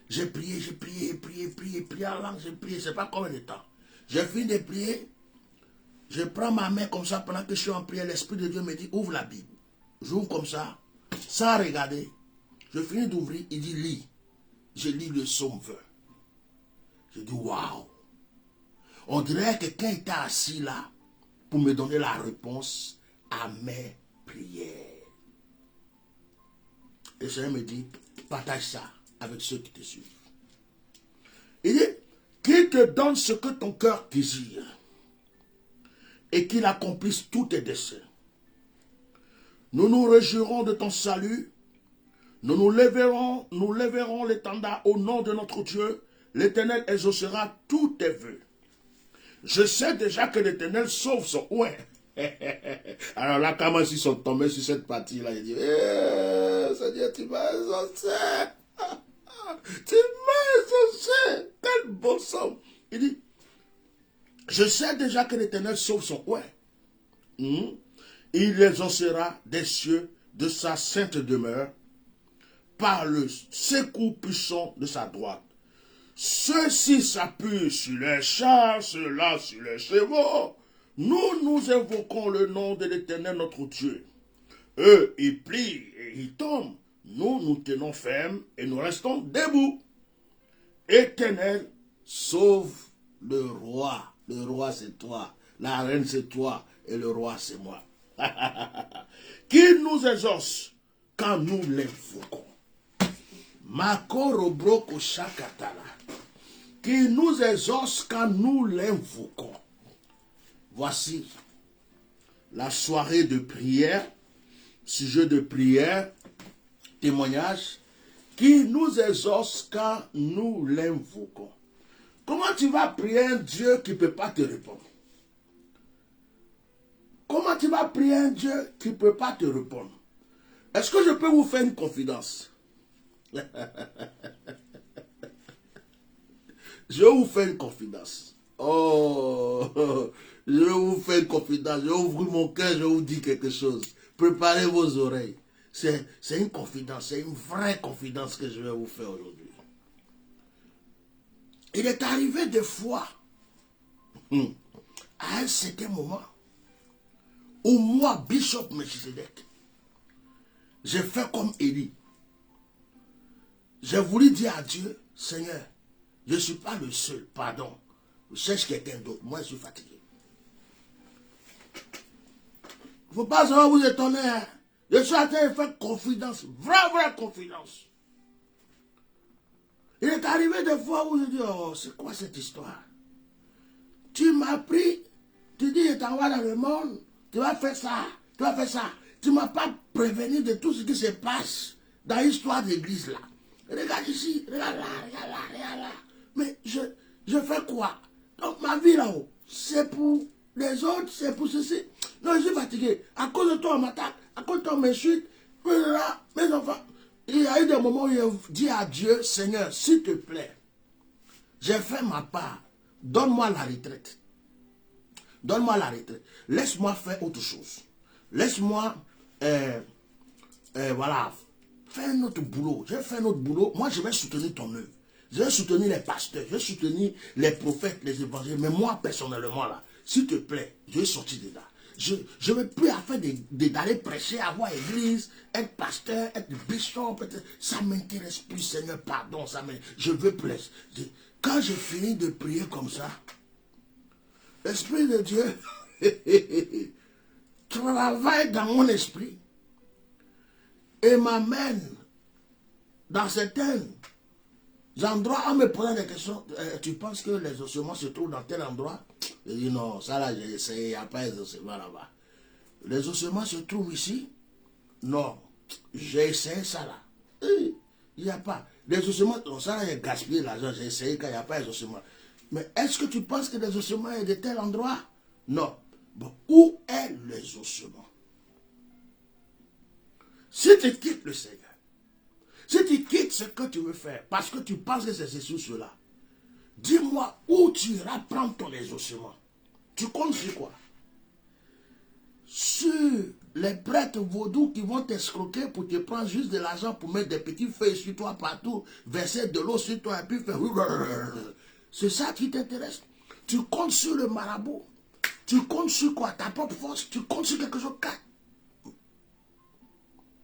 J'ai prié en langue, j'ai prié, je ne sais pas combien de temps. J'ai fini de prier, je prends ma main comme ça pendant que je suis en prière, l'Esprit de Dieu me dit, ouvre la Bible. J'ouvre comme ça, sans regarder. Je finis d'ouvrir, il dit, lis. Je lis le psaume 20. Je dis, waouh. On dirait que quelqu'un était assis là pour me donner la réponse à mes prières. Et le Seigneur me dit, partage ça avec ceux qui te suivent. Il dit, qu'il te donne ce que ton cœur désire et qu'il accomplisse tous tes desseins. Nous nous réjouirons de ton salut. Nous lèverons l'étendard au nom de notre Dieu. L'Éternel exaucera tous tes vœux. Je sais déjà que l'Éternel sauve son oint. Alors là, quand ils sont tombés sur cette partie-là, il dit, Seigneur, tu m'as exaucé. Tu m'as exaucé. Quel beau somme. Il dit, je sais déjà que l'Éternel sauve son oint. Il exaucera des cieux de sa sainte demeure par le secours puissant de sa droite. Ceux-ci s'appuient sur les chars, ceux-là sur les chevaux. Nous évoquons le nom de l'Éternel notre Dieu. Eux, ils plient et ils tombent. Nous tenons ferme et nous restons debout. Éternel, sauve le roi. Le roi, c'est toi. La reine, c'est toi. Et le roi, c'est moi. Qui nous exauce quand nous l'invoquons. Makoro broko shakatala. Qui nous exauce quand nous l'invoquons. Voici la soirée de prière, sujet de prière, témoignage, qui nous exauce quand nous l'invoquons. Comment tu vas prier un Dieu qui ne peut pas te répondre? Comment tu vas prier un Dieu qui ne peut pas te répondre? Est-ce que je peux vous faire une confidence? Je vais vous faire une confidence. Oh, je vais vous faire une confidence. Je vais ouvrir mon cœur, je vais vous dire quelque chose. Préparez vos oreilles. C'est une confidence, c'est une vraie confidence que je vais vous faire aujourd'hui. Il est arrivé des fois, à un certain moment, où moi, Bishop Melchizedek, j'ai fait comme Élie. J'ai voulu dire à Dieu, Seigneur, je ne suis pas le seul, pardon. Je cherche quelqu'un d'autre, moi je suis fatigué. Il ne faut pas savoir vous étonner. Hein? Je suis en train de faire confidence, vraie confidence. Il est arrivé des fois où je dis, oh, c'est quoi cette histoire? Tu m'as pris, tu dis, je t'envoie dans le monde, tu vas faire ça, tu vas faire ça. Tu ne m'as pas prévenu de tout ce qui se passe dans l'histoire de l'église là. Regarde ici, regarde là. Mais je fais quoi? Donc ma vie là-haut, c'est pour les autres, c'est pour ceci. Non, je suis fatigué. À cause de toi, on m'attaque. À cause de toi, on m'insulte. Mes enfants. Il y a eu des moments où j'ai dit à Dieu, Seigneur, s'il te plaît, j'ai fait ma part. Donne-moi la retraite. Donne-moi la retraite. Laisse-moi faire autre chose. Laisse-moi, voilà, faire notre boulot. Je vais faire notre boulot. Moi, je vais soutenir ton œuvre. Je vais soutenir les pasteurs. Je vais soutenir les prophètes, les évangélistes. Mais moi, personnellement, là, s'il te plaît, je vais sortir de là. Je ne veux plus afin d'aller prêcher, avoir église, être pasteur, être bishop. Ça ne m'intéresse plus, Seigneur, pardon. Je veux plus. Quand je finis de prier comme ça, l'Esprit de Dieu travaille dans mon esprit et m'amène dans certains endroits en me posant des questions. Tu penses que les ossements se trouvent dans tel endroit? Je dis non, ça là j'ai essayé, il n'y a pas les ossements là-bas. Les ossements se trouvent ici? Non, j'ai essayé ça là. Il n'y a pas. Les ossements, ça là j'ai gaspillé l'argent, j'ai essayé quand il n'y a pas les ossements. Mais est-ce que tu penses que les ossements sont de tel endroit? Non. Bon, où est les ossements? Si tu quittes le Seigneur, si tu quittes ce que tu veux faire, parce que tu penses que c'est ceci ou cela, dis-moi où tu iras prendre ton exaucement. Tu comptes sur quoi? Sur les prêtres vaudous qui vont t'escroquer pour te prendre juste de l'argent pour mettre des petites feuilles sur toi partout, verser de l'eau sur toi et puis faire... C'est ça qui t'intéresse. Tu comptes sur le marabout. Tu comptes sur quoi? Ta propre force. Tu comptes sur quelque chose.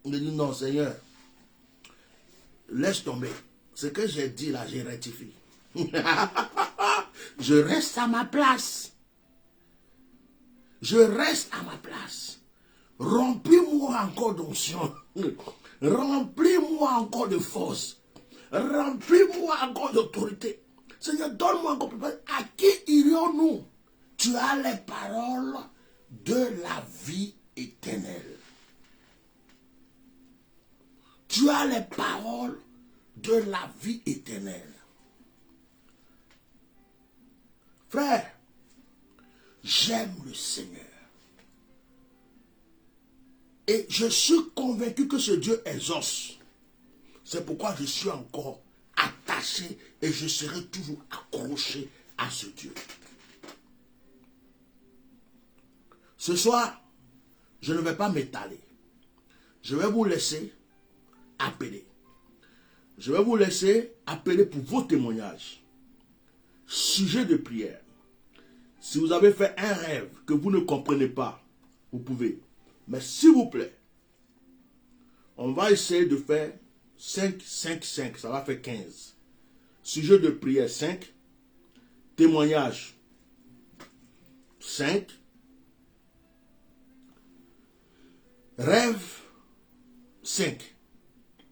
Il dit non, Seigneur. Laisse tomber. Ce que j'ai dit là, j'ai rectifié. Je reste à ma place. Je reste à ma place. Remplis-moi encore d'onction. Remplis-moi encore de force. Remplis-moi encore d'autorité. Seigneur, donne-moi encore. À qui irions-nous? Tu as les paroles de la vie éternelle. Tu as les paroles de la vie éternelle. Frère, j'aime le Seigneur. Et je suis convaincu que ce Dieu exauce. C'est pourquoi je suis encore attaché et je serai toujours accroché à ce Dieu. Ce soir, je ne vais pas m'étaler. Je vais vous laisser appeler. Je vais vous laisser appeler pour vos témoignages. Sujet de prière. Si vous avez fait un rêve que vous ne comprenez pas, vous pouvez. Mais s'il vous plaît, on va essayer de faire 5, 5, 5. Ça va faire 15. Sujet de prière 5. Témoignage 5. Rêve 5.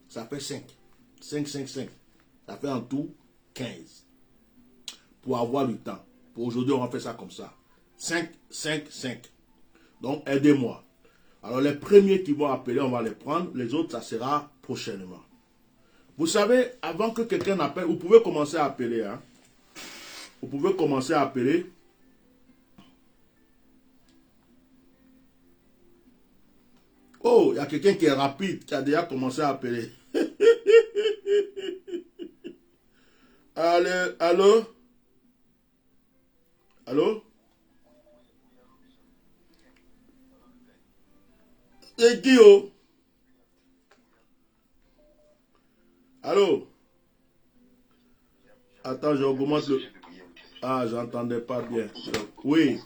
Ça fait 5. 5, 5, 5. Ça fait en tout 15. Pour avoir le temps. Pour aujourd'hui, on va faire ça comme ça. 5, 5, 5. Donc, aidez-moi. Alors, les premiers qui vont appeler, on va les prendre. Les autres, ça sera prochainement. Vous savez, avant que quelqu'un appelle, vous pouvez commencer à appeler. Hein? Vous pouvez commencer à appeler. Oh, il y a quelqu'un qui est rapide, qui a déjà commencé à appeler. Allô? Allô? Allô? C'est qui, oh? Allô? Attends, j'augmente le... Ah, j'entendais pas bien. Oui.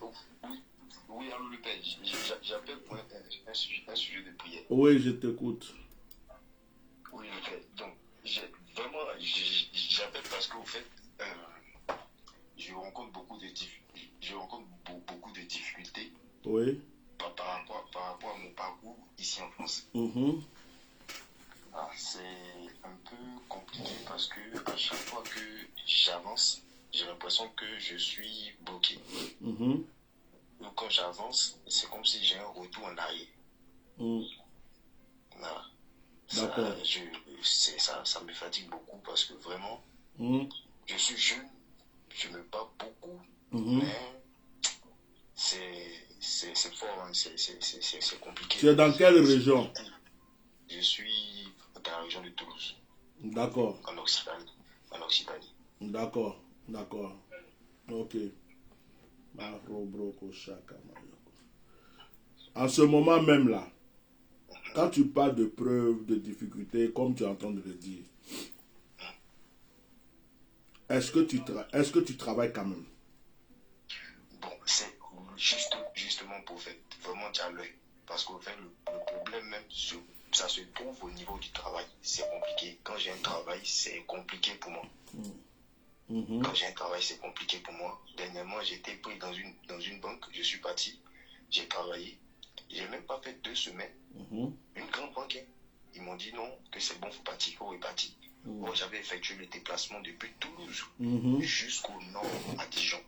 Oui, allô, le père. J'appelle pour un sujet de prière. Oui, je t'écoute. Oui, le père. Donc, j'appelle parce qu'au fait, je rencontre beaucoup de difficultés. Oui. Par rapport à mon parcours ici en France. C'est un peu compliqué parce que à chaque fois que j'avance, j'ai l'impression que je suis bloqué. Donc quand j'avance, c'est comme si j'ai un retour en arrière. Voilà. D'accord. Ça me fatigue beaucoup parce que vraiment, je suis jeune, je me bats beaucoup, mais c'est fort, hein, c'est compliqué. Tu es dans quelle région? Je suis dans la région de Toulouse. D'accord. En Occitanie. D'accord. Ok. En ce moment même là, quand tu parles de preuves, de difficultés, comme tu es en train de le dire, est-ce que tu travailles quand même? Bon, c'est justement pour vraiment dire l'œil. Parce qu'au fait, le problème même, ça se trouve au niveau du travail. C'est compliqué. Quand j'ai un travail, c'est compliqué pour moi. Quand j'ai un travail, c'est compliqué pour moi. Dernièrement, j'étais pris dans une banque. Je suis parti. J'ai travaillé. J'ai même pas fait 2 semaines. Une grande banque. Ils m'ont dit non, que c'est bon, faut partir, faut repartir. Bon, j'avais effectué le déplacement depuis Toulouse jusqu'au nord à Dijon.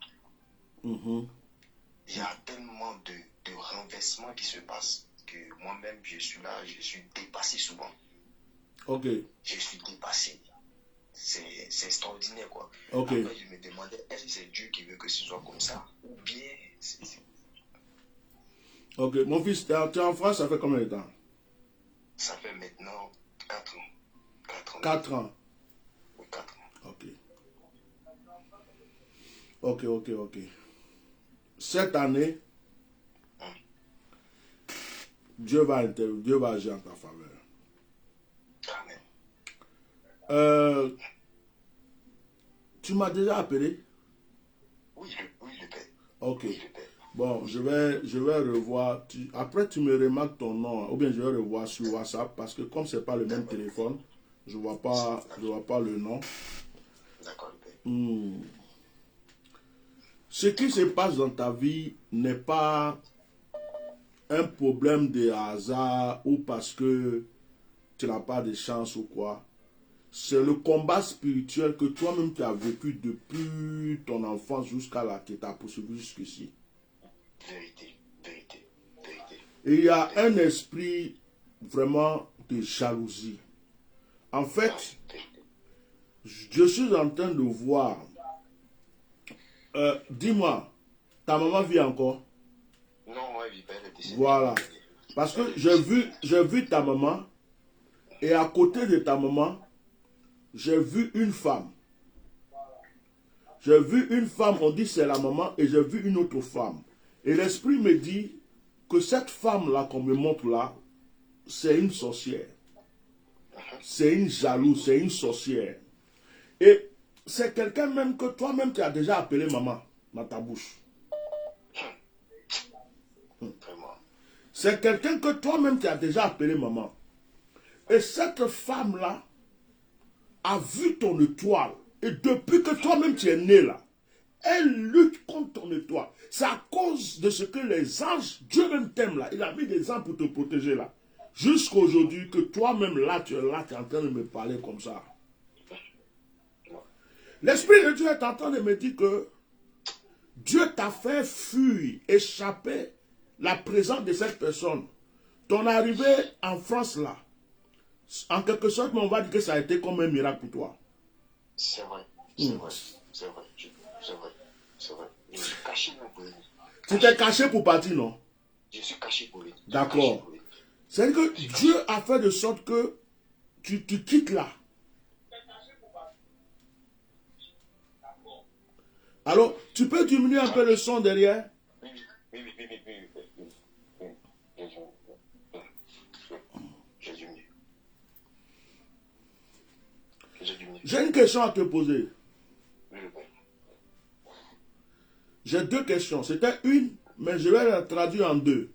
Il y a tellement de renversements qui se passent que moi-même, je suis là, je suis dépassé souvent. Ok. Je suis dépassé. C'est extraordinaire, quoi. Ok. Après, je me demandais, est-ce que c'est Dieu qui veut que ce soit comme ça? Ou bien... Ok. Mon fils, tu es en France, ça fait combien de temps? Ça fait maintenant 4 ans. 4 ans. 4 ans. Oui, 4 ans. Ok. Cette année, Dieu va agir en ta faveur. Amen. Tu m'as déjà appelé? Oui, le père. Ok. Oui, le père. Bon, je vais revoir. Après, tu me remarques ton nom, ou bien je vais revoir sur WhatsApp, parce que comme c'est pas le même téléphone, je vois pas le nom. D'accord, le père. Ce qui se passe dans ta vie n'est pas un problème de hasard ou parce que tu n'as pas de chance ou quoi. C'est le combat spirituel que toi-même tu as vécu depuis ton enfance jusqu'à là qui t'a poursuivi jusqu'ici. Vérité, vérité, vérité. Et il y a un esprit vraiment de jalousie. En fait, Vérité. je suis en train de voir. Dis-moi, ta maman vit encore? Non, ouais, elle est décédée. Voilà. Parce que j'ai vu ta maman et à côté de ta maman, j'ai vu une femme. J'ai vu une femme, on dit c'est la maman, et j'ai vu une autre femme. Et l'esprit me dit que cette femme-là qu'on me montre là, c'est une sorcière. C'est une jalouse, c'est une sorcière. Et c'est quelqu'un même que toi-même tu as déjà appelé maman dans ta bouche. Vraiment. C'est quelqu'un que toi-même tu as déjà appelé maman. Et cette femme-là a vu ton étoile. Et depuis que toi-même tu es né là, elle lutte contre ton étoile. C'est à cause de ce que les anges, Dieu même t'aime là. Il a mis des anges pour te protéger là. Jusqu'à aujourd'hui que toi-même là, tu es en train de me parler comme ça. L'Esprit de Dieu est en train de me dire que Dieu t'a fait fuir, échapper la présence de cette personne. Ton arrivée en France là, en quelque sorte, on va dire que ça a été comme un miracle pour toi. C'est vrai, c'est vrai, c'est vrai, c'est vrai, c'est vrai. Je suis caché pour venir. Tu t'es caché pour partir, non? Je suis caché pour venir. D'accord. C'est-à-dire que Dieu a fait de sorte que tu quittes là. Alors, tu peux diminuer un peu le son derrière? Oui. J'ai diminué. J'ai une question à te poser. Oui, le Père. J'ai deux questions. C'était une, mais je vais la traduire en deux.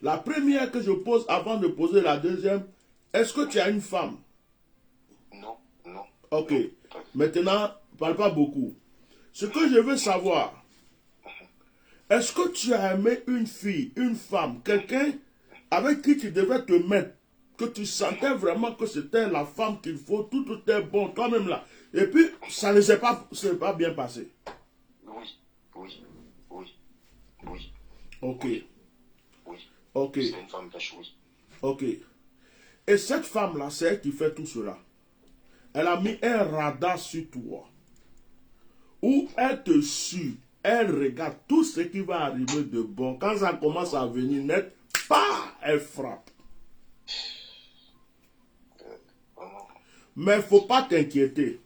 La première que je pose avant de poser la deuxième, est-ce que tu as une femme? Non. Ok. Non. Maintenant, parle pas beaucoup. Ce que je veux savoir, est-ce que tu as aimé une fille, une femme, quelqu'un avec qui tu devais te mettre, que tu sentais vraiment que c'était la femme qu'il faut, tout était bon, toi-même là. Et puis, ça ne s'est pas bien passé. Oui. Ok. Oui. Ok. C'est une femme bêche, oui. Ok. Et cette femme-là, c'est elle qui fait tout cela. Elle a mis un radar sur toi. Où elle te suit. Elle regarde tout ce qui va arriver de bon. Quand ça commence à venir net, bah, elle frappe. Vraiment. Mais il ne faut pas t'inquiéter.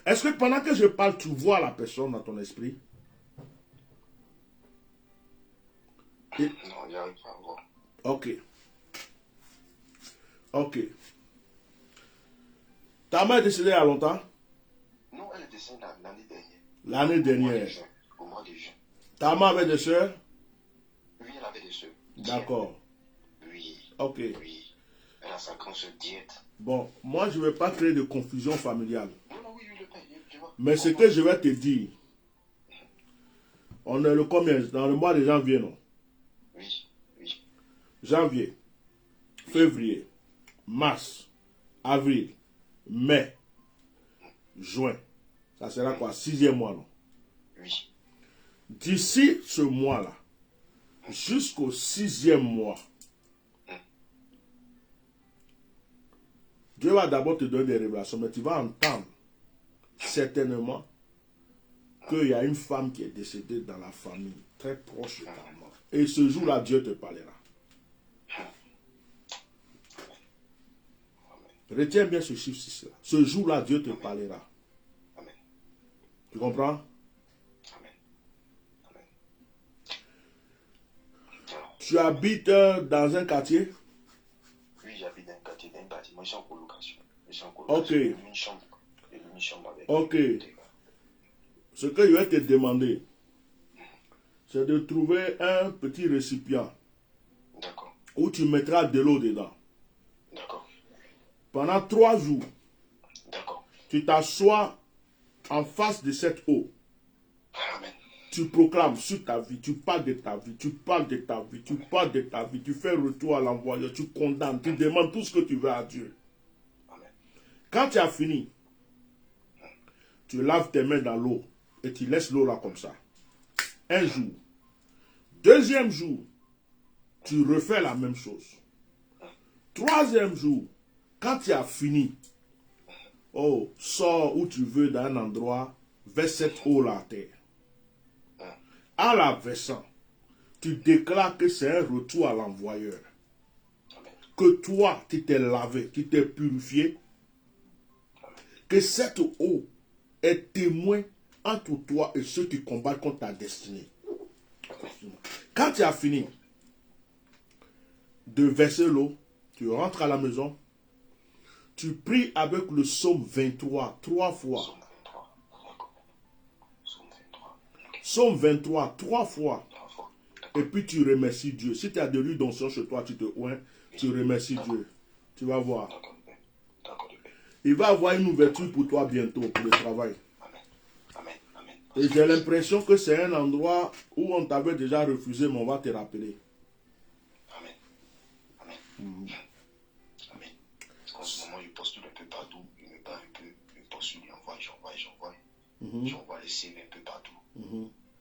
Est-ce que pendant que je parle, tu vois la personne dans ton esprit? Non, il n'y arrive pas à voir. Ok. Ta mère est décédée il y a longtemps? Non, elle est décédée l'année dernière. L'année dernière. Au mois de juin. Ta mère avait des soeurs? Oui, elle avait des soeurs. D'accord. Oui. Ok. Oui. Elle a sa grande soeur Diète. Bon, moi je ne vais pas créer de confusion familiale. Non, oui, le Père, je vois. Mais ce que je vais te dire, on est le combien? Dans le mois de janvier, non? Oui. Janvier, février, mars, avril, mai, juin. Ça sera quoi? 6e mois, non? Oui. D'ici ce mois-là, jusqu'au 6e mois, Dieu va d'abord te donner des révélations, mais tu vas entendre certainement qu'il y a une femme qui est décédée dans la famille, très proche de ta mort. Et ce jour-là, Dieu te parlera. Retiens bien ce chiffre 6-là. Ce jour-là, Dieu te parlera. Amen. Tu comprends? Amen. Tu habites dans un quartier? Oui, j'habite dans un quartier, dans un bâtiment. Je suis en colocation. Ok. Une chambre avec. Ok. Ce que je vais te demander, c'est de trouver un petit récipient. D'accord. Où tu mettras de l'eau dedans. D'accord. Pendant 3 jours, d'accord. Tu t'assois en face de cette eau. Amen. Tu proclames sur ta vie, tu parles de ta vie, tu parles de ta vie, tu parles de ta vie, tu fais retour à l'envoyeur, tu condamnes, tu demandes tout ce que tu veux à Dieu. Quand tu as fini, tu laves tes mains dans l'eau et tu laisses l'eau là comme ça. Un jour. Deuxième jour, tu refais la même chose. Troisième jour, quand tu as fini, oh, sors où tu veux dans un endroit, verse cette eau là à terre. En la versant, tu déclares que c'est un retour à l'envoyeur. Que toi, tu t'es lavé, tu t'es purifié. Que cette eau est témoin entre toi et ceux qui combattent contre ta destinée. Quand tu as fini de verser l'eau, tu rentres à la maison, tu pries avec le psaume 23, 3 fois. Psaume 23, 3 fois. Et puis tu remercies Dieu. Si tu as de l'huile d'onction chez toi, tu te oins, tu remercies Dieu. Tu vas voir. Il va y avoir une ouverture pour toi bientôt, pour le travail. Et j'ai l'impression que c'est un endroit où on t'avait déjà refusé, mais on va te rappeler. Amen. Amen. Amen. En ce moment, je postule un peu partout. Je me bats un peu. Je postule, j'envoie. J'envoie les CV un peu partout.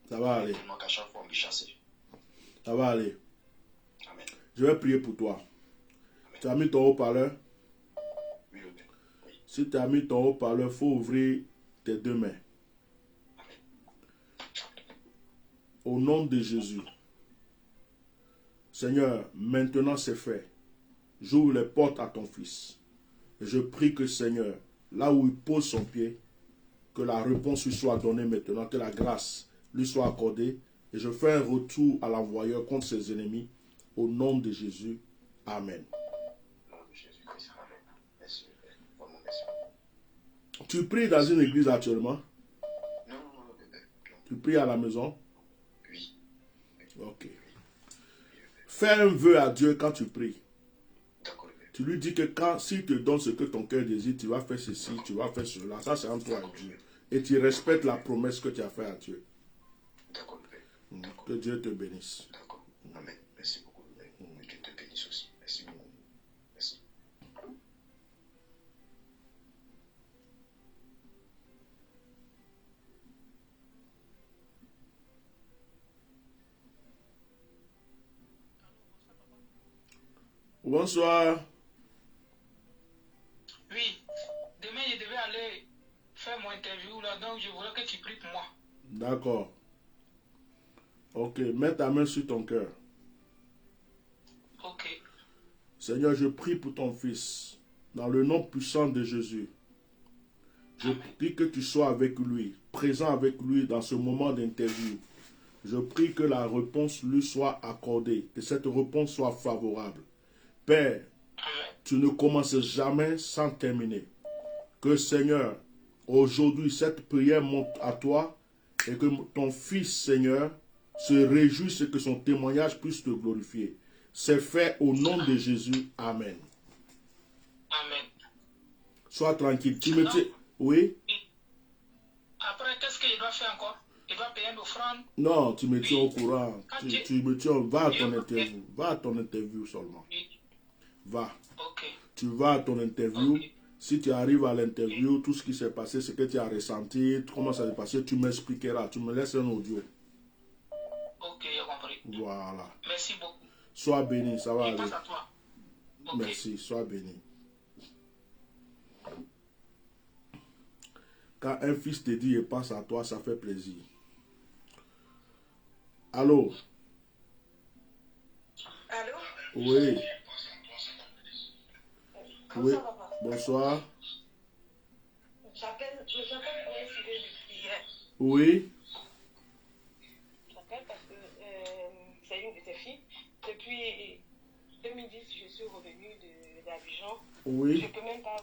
Ça va aller. Tellement qu'à chaque fois, on me chasse. Ça va aller. Amen. Je vais prier pour toi. Amen. Tu as mis ton haut-parleur? Oui. Si tu as mis ton haut-parleur, il faut ouvrir tes deux mains. Amen. Au nom de Jésus. Seigneur, maintenant c'est fait. J'ouvre les portes à ton fils. Et je prie que Seigneur, là où il pose son pied, que la réponse lui soit donnée maintenant, que la grâce lui soit accordée. Et je fais un retour à l'envoyeur contre ses ennemis. Au nom de Jésus. Amen. Au nom de Jésus-Christ. Amen. Merci. Vraiment, merci. Tu pries dans une église actuellement? Non. Tu pries à la maison? Oui. Ok. Fais un vœu à Dieu quand tu pries. D'accord. Tu lui dis que s'il te donne ce que ton cœur désire, tu vas faire ceci, tu vas faire cela. Ça, c'est entre toi et Dieu. Et tu respectes la promesse que tu as faite à Dieu. D'accord. Que Dieu te bénisse. D'accord. Amen. Merci beaucoup. Que Dieu te bénisse aussi. Merci beaucoup. Merci. Bonsoir. Oui, demain je devais aller faire mon interview là, donc je voulais que tu pries pour moi. D'accord. Ok, mets ta main sur ton cœur. Ok. Seigneur, je prie pour ton fils, dans le nom puissant de Jésus. Je prie que tu sois avec lui, présent avec lui dans ce moment d'interview. Je prie que la réponse lui soit accordée, que cette réponse soit favorable. Père, tu ne commences jamais sans terminer. Que Seigneur, aujourd'hui, cette prière monte à toi et que ton fils, Seigneur, se réjouisse et que son témoignage puisse te glorifier. C'est fait au nom de Jésus. Amen. Amen. Sois tranquille. Tu me dis... Oui? Après, qu'est-ce que je dois faire encore? Je dois payer une offrande? Non, tu me tiens au courant. Tu me tiens... Va à ton interview. Va à ton interview seulement. Va. Ok. Tu vas à ton interview. Okay. Si tu arrives à l'interview, tout ce qui s'est passé, ce que tu as ressenti, comment ça s'est passé, tu m'expliqueras. Tu me laisses un audio. Ok, j'ai compris. Voilà. Merci beaucoup. Sois béni, ça va aller. Passe à toi. Okay. Merci, sois béni. Quand un fils te dit, il passe à toi, ça fait plaisir. Allô? Allô? Oui. Comment ça va, papa? Bonsoir. J'appelle pour un sujet de prière. Oui. J'appelle parce que c'est une de tes filles. Depuis 2010, je suis revenue d'Abidjan. Oui. Je peux même pas,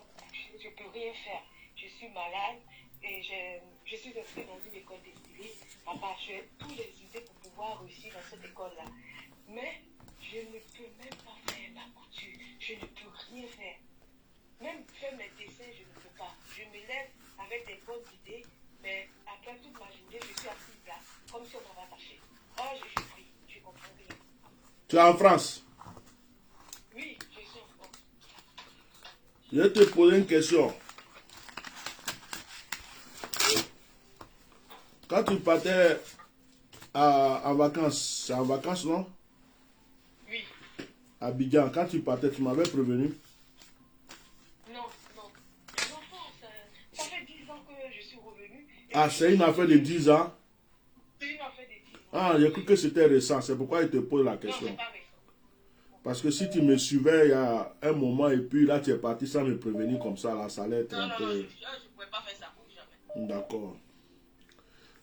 je peux rien faire. Je suis malade et je suis inscrite dans une école destinée. Papa, j'ai tous les idées pour pouvoir réussir dans cette école-là. Mais je ne peux même pas faire la couture. Je ne peux rien faire. Même faire mes dessins, je ne peux pas. Je me lève avec des bonnes idées, mais après toute ma journée, je suis assise là, comme si on Tu es en France. Oui, je suis en France. Je vais te poser une question. Quand tu partais en vacances, c'est en vacances, non? Oui. À Abidjan, quand tu partais, tu m'avais prévenu. Non, non. Les enfants, ça fait 10 ans que je suis revenue. Ah, c'est une affaire de 10 ans. C'est une affaire de 10 ans. Ah, j'ai cru que c'était récent. C'est pourquoi je te pose la Non, question. c'est pas récent. Parce que si tu me suivais il y a un moment et puis là tu es parti sans me prévenir comme ça, là, ça allait être Non, un non, peu... non, je ne pouvais pas faire ça. Jamais. D'accord.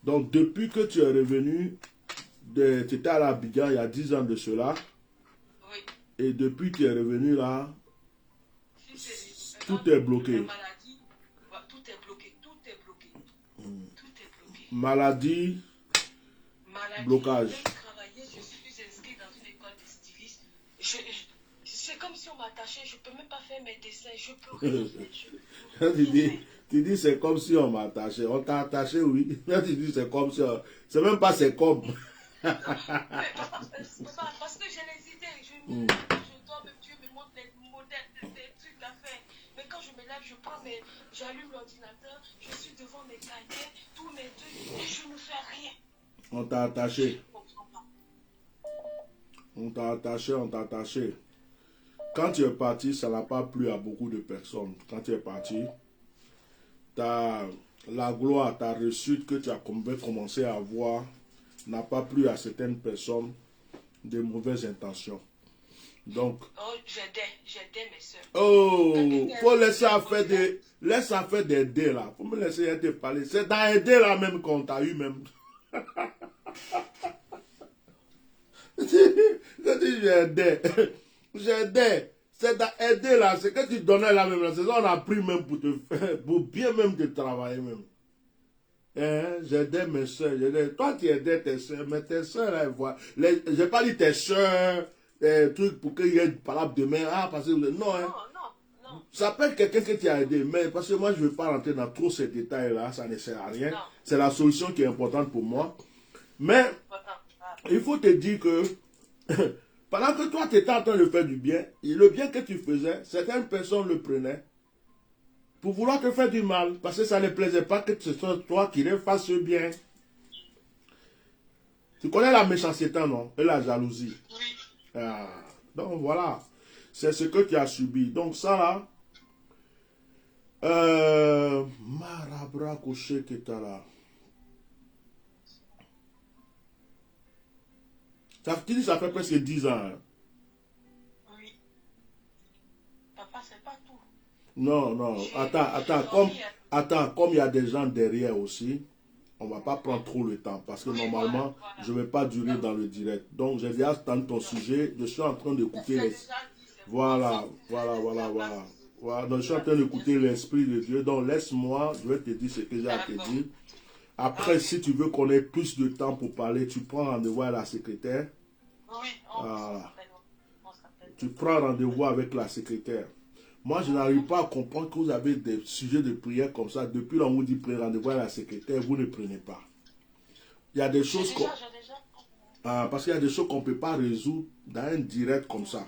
Donc, depuis que tu es revenu, tu étais à l'Abidjan il y a 10 ans de cela, Oui. et depuis que tu es revenu là, Si c'est tout est bloqué. la maladie, tout est bloqué. Tout est bloqué. Tout est bloqué. Maladie, Maladie, blocage. même travailler, je suis inscrite dans une école de styliste. C'est comme si on m'attachait, je ne peux même pas faire mes dessins, je peux rien faire. Je peux rien faire. Tu dis c'est comme si on m'a attaché. On t'a attaché, oui. Là, tu dis c'est comme si c'est même pas c'est comme. Parce que j'ai les idées, je dois même, Dieu me montre des modèles, des trucs à faire. Mais quand je me lève, j'allume l'ordinateur, je suis devant mes cahiers, tous mes trucs, et je ne fais rien. On t'a attaché. Je ne comprends pas. On t'a attaché, on t'a attaché. Quand tu es parti, ça n'a pas plu à beaucoup de personnes. Quand tu es parti, la gloire, ta réussite que tu as commencé à avoir n'a pas plu à certaines personnes de mauvaises intentions. Donc, Oh, j'aidais mes soeurs. oh, faut laisse ça faire des dés là. Faut me laisser te parler. C'est dans les dés là même qu'on t'a eu même. J'aidais. C'est dans aider là, c'est que tu donnais là même là. C'est ça qu'on a pris même pour te faire, pour bien même te travailler même. Hein? J'aidais mes soeurs. Toi tu aidais tes soeurs, mais tes soeurs là, voilà. Je n'ai pas dit tes soeurs, trucs pour qu'il y ait une parole demain. Ah, parce que non, hein. Non. Ça peut être quelqu'un que tu as aidé, mais parce que moi je ne veux pas rentrer dans trop ces détails là, ça ne sert à rien. C'est la solution qui est importante pour moi. Mais il faut te dire que pendant que toi tu étais en train de faire du bien, et le bien que tu faisais, certaines personnes le prenaient pour vouloir te faire du mal, parce que ça ne plaisait pas que ce soit toi qui leur fasse ce bien. Tu connais la méchanceté, non? Et la jalousie. Oui. Ah, donc voilà, c'est ce que tu as subi. Donc ça là, Marabra Kouché Ketala. Tu dis ça fait presque 10 ans. Hein? Oui. Papa, c'est pas tout. Non. Attends, comme il y a des gens derrière aussi, on ne va pas prendre trop le temps parce que normalement, voilà. Je ne vais pas durer dans le direct. Donc, j'ai déjà entendu ton sujet. Je suis en train d'écouter les... Voilà. Donc, je suis en train d'écouter l'Esprit de Dieu. Donc, laisse-moi, je vais te dire ce que j'ai à te dire. Après, si tu veux qu'on ait plus de temps pour parler, tu prends rendez-vous à la secrétaire. Oui, tu prends rendez-vous avec la secrétaire. Moi, je n'arrive pas à comprendre que vous avez des sujets de prière comme ça. Depuis là, on vous dit prenez rendez-vous à la secrétaire, vous ne prenez pas. Il y a des choses parce qu'il y a des choses qu'on ne peut pas résoudre dans un direct comme ça.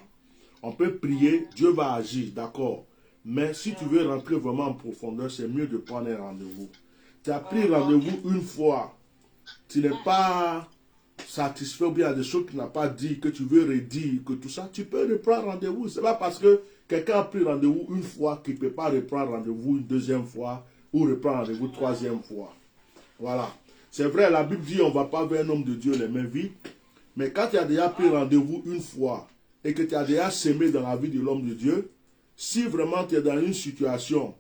On peut prier, Dieu va agir, d'accord. Mais si tu veux rentrer vraiment en profondeur, c'est mieux de prendre un rendez-vous. Tu as pris rendez-vous une fois, tu n'es pas satisfait ou bien il y a des choses que tu n'as pas dit, que tu veux redire, que tout ça, tu peux reprendre rendez-vous. Ce n'est pas parce que quelqu'un a pris rendez-vous une fois qu'il ne peut pas reprendre rendez-vous une deuxième fois ou reprendre rendez-vous une troisième fois. Voilà. C'est vrai, la Bible dit on ne va pas vers un homme de Dieu les mains vides, mais quand tu as déjà pris rendez-vous une fois et que tu as déjà sémé dans la vie de l'homme de Dieu, si vraiment tu es dans une situation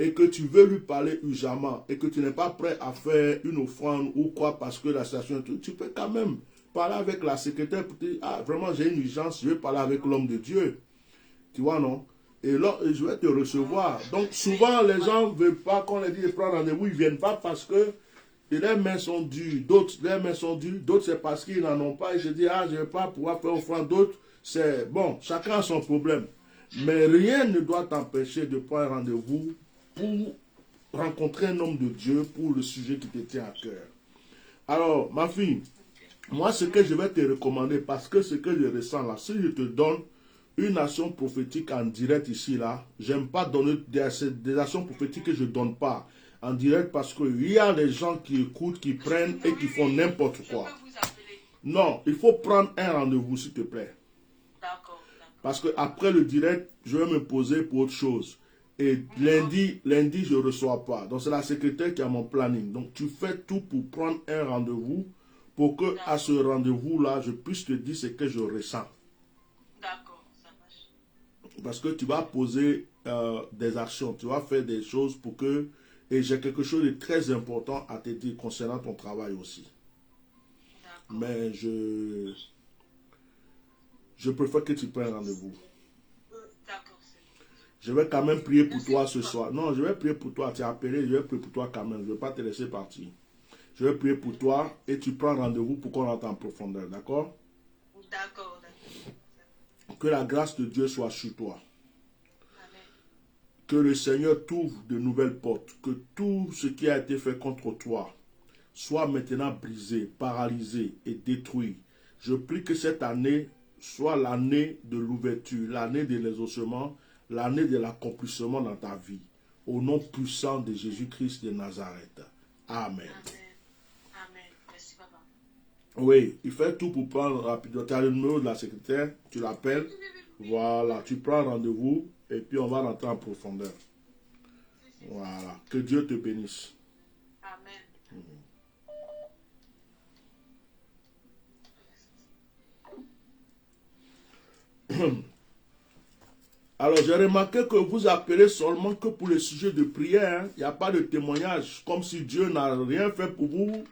et que tu veux lui parler urgemment et que tu n'es pas prêt à faire une offrande ou quoi parce que la situation, tu peux quand même parler avec la secrétaire pour dire, ah vraiment j'ai une urgence, je vais parler avec l'homme de Dieu. Tu vois, non? Et là, je vais te recevoir. Donc souvent les gens ne veulent pas qu'on leur dise de prendre rendez-vous, ils ne viennent pas parce que leurs mains sont dures, d'autres leurs mains sont dures, d'autres c'est parce qu'ils n'en ont pas, ils se disent, ah je ne vais pas pouvoir faire offrande, d'autres c'est bon, chacun a son problème. Mais rien ne doit t'empêcher de prendre rendez-vous pour rencontrer un homme de Dieu pour le sujet qui te tient à cœur. Alors, ma fille, Moi, ce que je vais te recommander, parce que ce que je ressens là, si je te donne une action prophétique en direct ici, là, j'aime pas donner des actions prophétiques que je ne donne pas en direct parce qu'il y a des gens qui écoutent, qui prennent et qui font n'importe quoi. Je peux vous appeler. Non, il faut prendre un rendez-vous, s'il te plaît. D'accord. Parce que après le direct, je vais me poser pour autre chose. Et lundi, je ne reçois pas. Donc, c'est la secrétaire qui a mon planning. Donc, tu fais tout pour prendre un rendez-vous pour que à ce rendez-vous-là, je puisse te dire ce que je ressens. D'accord, ça marche. Parce que tu vas poser des actions, tu vas faire des choses pour que... Et j'ai quelque chose de très important à te dire concernant ton travail aussi. Mais je préfère que tu prennes rendez-vous. D'accord. Je vais quand même prier pour toi ce soir. Non, je vais prier pour toi. Tu es appelé, je vais prier pour toi quand même. Je ne vais pas te laisser partir. Je vais prier pour toi et tu prends rendez-vous pour qu'on entre en profondeur. D'accord? D'accord. Que la grâce de Dieu soit sur toi. Amen. Que le Seigneur t'ouvre de nouvelles portes. Que tout ce qui a été fait contre toi soit maintenant brisé, paralysé et détruit. Je prie que cette année soit l'année de l'ouverture, l'année de l'exaucement, l'année de l'accomplissement dans ta vie. Au nom puissant de Jésus-Christ de Nazareth. Amen. Amen. Merci, papa. Oui, il fait tout pour prendre rapidement. Tu as le numéro de la secrétaire, tu l'appelles. Voilà, tu prends rendez-vous et puis on va rentrer en profondeur. Voilà, que Dieu te bénisse. Amen. Alors, j'ai remarqué que vous appelez seulement que pour le sujet de prière. Il n'y a pas de témoignage, comme si Dieu n'a rien fait pour vous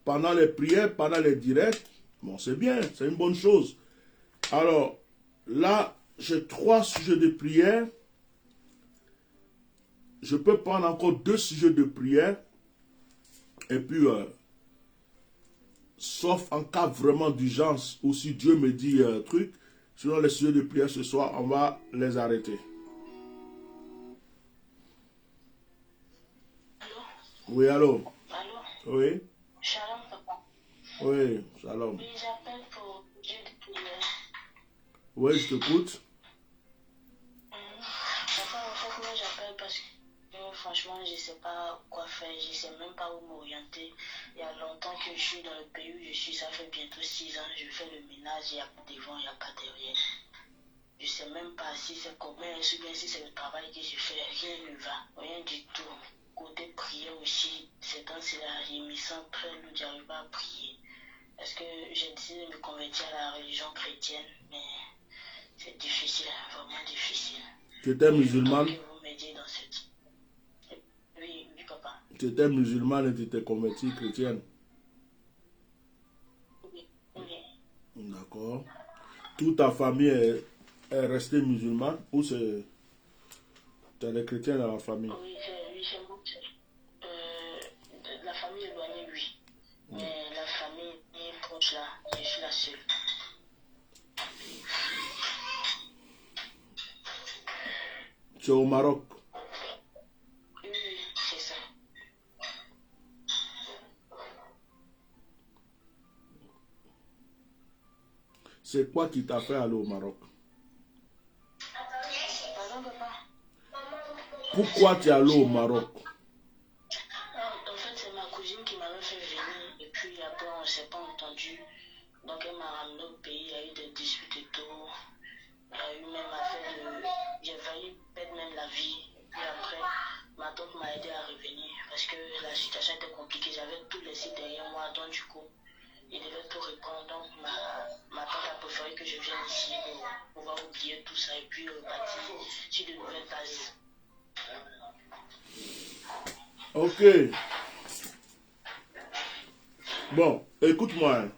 pendant les prières, pendant les directs. Bon, c'est bien, c'est une bonne chose. Alors, là, j'ai 3 sujets de prière. Je peux prendre encore 2 sujets de prière. Et puis, sauf en cas vraiment d'urgence, ou si Dieu me dit truc, sinon les sujets de prière ce soir, on va les arrêter. Allô? Oui, allô? Allô? Oui? Shalom, papa. Oui, shalom. Oui, j'appelle pour Dieu de prière. Oui, je t'écoute. Papa, en fait, moi j'appelle parce que franchement, je ne sais pas quoi faire, je ne sais même pas où m'orienter. Il y a longtemps que je suis dans le pays où je suis, ça fait bientôt 6 ans. Je fais le ménage, il n'y a pas devant, il n'y a pas derrière. Je ne sais même pas si c'est comment, ou bien si c'est le travail que je fais, rien ne va, rien du tout. Côté prière aussi, ces temps-ci-là, je me sens très lourd, je n'arrive pas à prier. Parce que j'ai décidé de me convertir à la religion chrétienne, mais c'est difficile, vraiment difficile. Tu étais musulmane? Vous m'aidiez dans cette... Oui, papa. Tu étais musulmane et tu t'es convertie chrétienne? Oui. D'accord. Toute ta famille est restée musulmane ou c'est les chrétiens dans la famille? Oui, c'est moi. La famille éloignée, oui. Mais la famille proche là, je suis la seule. Tu es au Maroc? Oui, c'est ça. C'est quoi qui t'a fait aller au Maroc? Pardon, papa? Pourquoi tu es allé au Maroc? En fait, c'est ma cousine qui m'avait fait venir et puis après on ne s'est pas entendu. Donc elle m'a ramené au pays, il y a eu des disputes et tout. Il y a eu même affaire de... J'ai failli perdre même la vie. Et puis après, ma tante m'a aidé à revenir parce que la situation était compliquée. J'avais tout laissé derrière moi, donc du coup, il devait tout reprendre. Donc ma tante a préféré que je vienne ici pour pouvoir oublier tout ça et puis repartir sur de nouvelles bases. Ok. Bon, écoute-moi.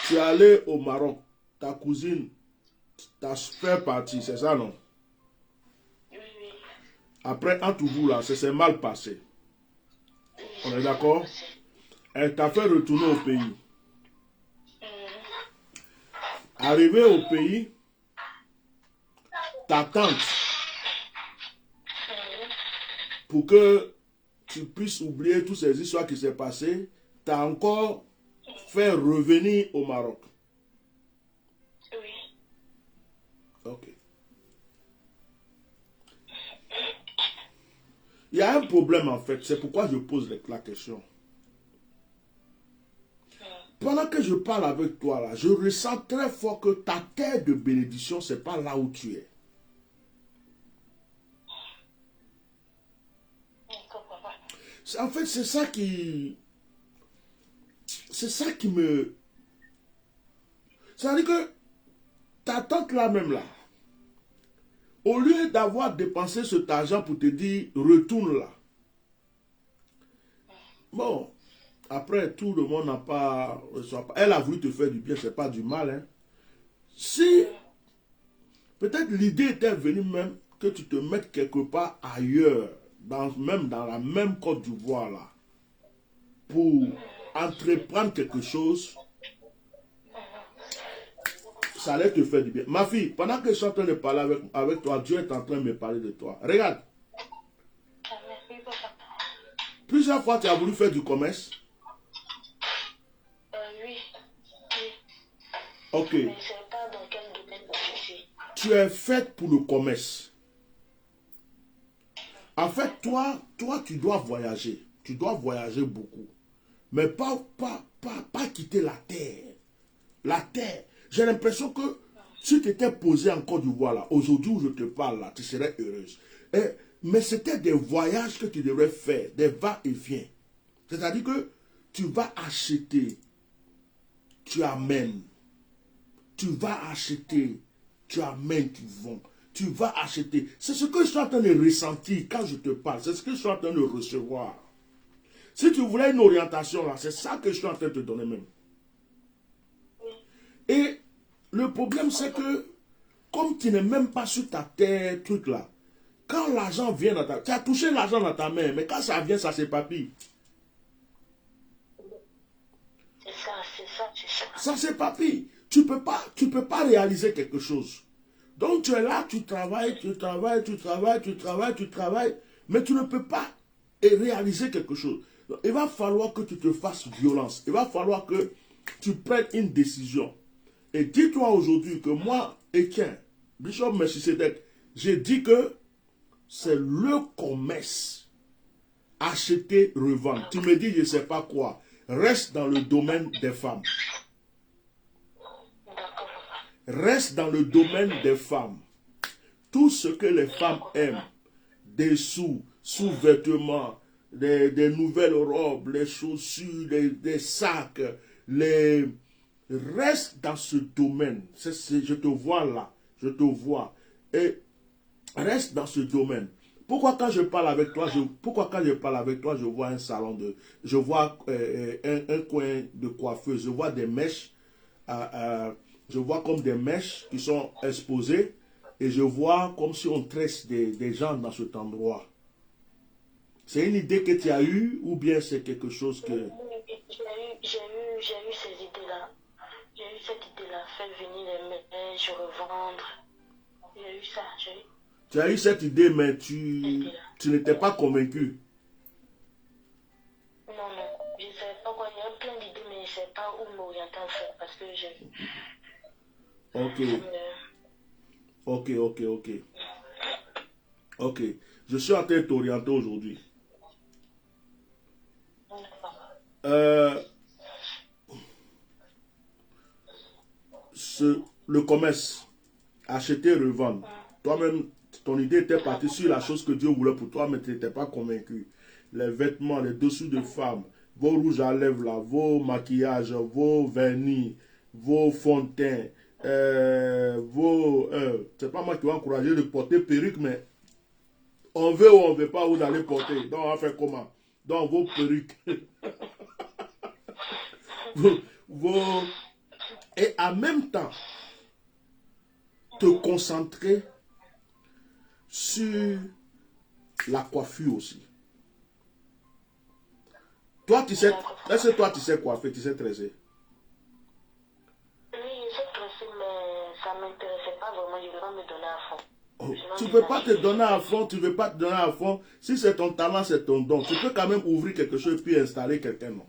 Tu es allé au Maroc. Ta cousine t'a fait partie, c'est ça, non? Oui. Après, entre vous, là, ça s'est mal passé. On est d'accord? Elle t'a fait retourner au pays. Arrivé au pays, ta tante, pour que tu puisses oublier toutes ces histoires qui s'est passées, t'as encore faire revenir au Maroc. Oui. Ok. Il y a un problème en fait, c'est pourquoi je pose la question. Pendant que je parle avec toi là, je ressens très fort que ta terre de bénédiction, c'est pas là où tu es. En fait, c'est ça qui me... C'est-à-dire que ta tante là même là, au lieu d'avoir dépensé cet argent pour te dire retourne là, bon, après tout le monde n'a pas... Elle a voulu te faire du bien, c'est pas du mal. Hein. Si peut-être l'idée était venue même que tu te mettes quelque part ailleurs, même dans la même Côte d'Ivoire là, pour entreprendre quelque chose, ça allait te faire du bien. Ma fille, pendant que je suis en train de parler avec toi, Dieu est en train de me parler de toi. Regarde. Plusieurs fois, tu as voulu faire du commerce. Oui. Ok. Mais je sais pas dans quel domaine je suis. Tu es faite pour le commerce. En fait, toi, tu dois voyager. Tu dois voyager beaucoup. Mais pas quitter la terre. La terre. J'ai l'impression que si tu étais posé en Côte d'Ivoire là, aujourd'hui où je te parle là, tu serais heureuse. Mais c'était des voyages que tu devrais faire, des va-et-vient. C'est-à-dire que tu vas acheter, tu amènes. Tu vas acheter, tu amènes, tu vends. Tu vas acheter. C'est ce que je suis en train de ressentir quand je te parle. C'est ce que je suis en train de recevoir. Si tu voulais une orientation là, c'est ça que je suis en train de te donner même. Et le problème c'est que, comme tu n'es même pas sur ta terre, truc là, quand l'argent vient dans ta... Tu as touché l'argent dans ta main, mais quand ça vient, ça s'épapille. C'est ça. Ça s'épapille. Tu peux pas réaliser quelque chose. Donc tu es là, tu travailles, mais tu ne peux pas réaliser quelque chose. Donc, il va falloir que tu te fasses violence. Il va falloir que tu prennes une décision. Et dis-toi aujourd'hui que moi, Etienne, Bishop Melchisedec, j'ai dit que c'est le commerce. Acheter, revendre. Tu me dis, je ne sais pas quoi. Reste dans le domaine des femmes. Reste dans le domaine des femmes. Tout ce que les femmes aiment, des sous-vêtements, des nouvelles robes, les chaussures, des sacs, reste dans ce domaine. Je te vois là, je te vois. Et reste dans ce domaine. Pourquoi quand je parle avec toi, je vois un salon je vois un coin de coiffeuse, je vois des mèches, je vois comme des mèches qui sont exposées et je vois comme si on tresse des gens dans cet endroit. C'est une idée que tu as eue ou bien c'est quelque chose que... J'ai eu ces idées-là. J'ai eu cette idée-là, faire venir les mèches, revendre. J'ai eu ça, Tu as eu cette idée, mais tu n'étais pas convaincu. Non, je ne sais pas quoi. Il y a plein d'idées, mais je ne sais pas où m'orienter en fait, parce que j'ai... Ok. Je suis en train de t'orienter aujourd'hui. Le commerce, acheter, revendre. Toi-même, ton idée était partie sur la chose que Dieu voulait pour toi, mais tu n'étais pas convaincu. Les vêtements, les dessous de femmes, vos rouges à lèvres, là, vos maquillages, vos vernis, vos fonds de teint, c'est pas moi qui vais encourager de porter perruque, mais on veut ou on ne veut pas où d'aller porter. Donc on va faire comment? Donc vos perruques. Et en même temps, te concentrer sur la coiffure aussi. Toi, tu sais, est-ce que toi, tu sais coiffer, tu sais tresser? Oui, je sais tresser, mais ça ne m'intéressait pas vraiment, je ne veux pas me donner à fond. Oh, tu ne peux pas te donner à fond, tu ne veux pas te donner à fond. Si c'est ton talent, c'est ton don. Tu peux quand même ouvrir quelque chose et puis installer quelqu'un, non?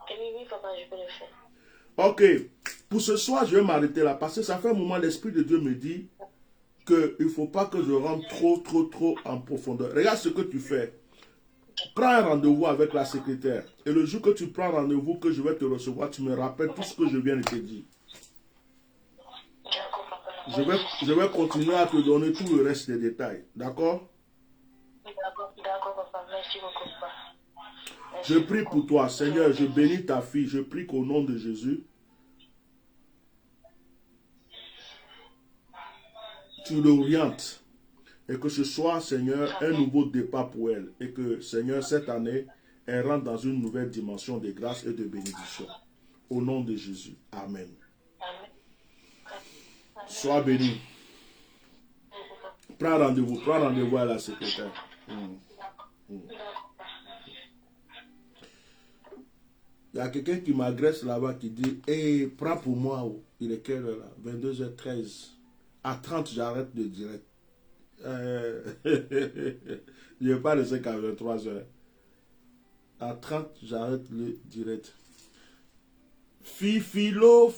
Oui, oui, papa, je peux le faire. Ok. Pour ce soir, je vais m'arrêter là. Parce que ça fait un moment, l'Esprit de Dieu me dit qu'il ne faut pas que je rentre trop en profondeur. Regarde ce que tu fais. Prends un rendez-vous avec la secrétaire. Et le jour que tu prends rendez-vous, que je vais te recevoir, tu me rappelles tout ce que je viens de te dire. D'accord, papa. Je vais continuer à te donner tout le reste des détails. D'accord? D'accord, papa. Merci beaucoup, papa. Je prie pour toi, Seigneur. Je bénis ta fille. Je prie qu'au nom de Jésus, tu l'orientes. Et que ce soit, Seigneur, un nouveau départ pour elle. Et que, Seigneur, cette année, elle rentre dans une nouvelle dimension de grâce et de bénédiction. Au nom de Jésus. Amen. Sois béni. Prends rendez-vous à la secrétaire. Il y a quelqu'un qui m'agresse là-bas qui dit, hey, prends pour moi. Oh. Il est quelle heure là? 22h13. À 30, j'arrête le direct. Je ne vais pas laisser qu'à 23h. À 30, j'arrête le direct. Fifilo.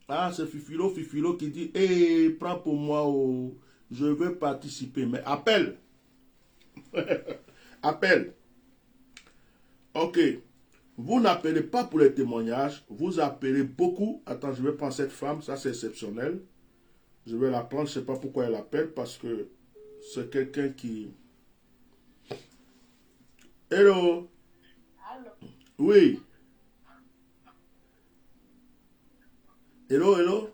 Ah, c'est Fifilo qui dit, hey, prends pour moi. Oh. Je veux participer. Mais appelle. Appelle. Ok. Vous n'appelez pas pour les témoignages. Vous appelez beaucoup. Attends, je vais prendre cette femme. Ça, c'est exceptionnel. Je vais la prendre. Je ne sais pas pourquoi elle appelle. Parce que c'est quelqu'un qui... Hello. Allô? Oui. Hello.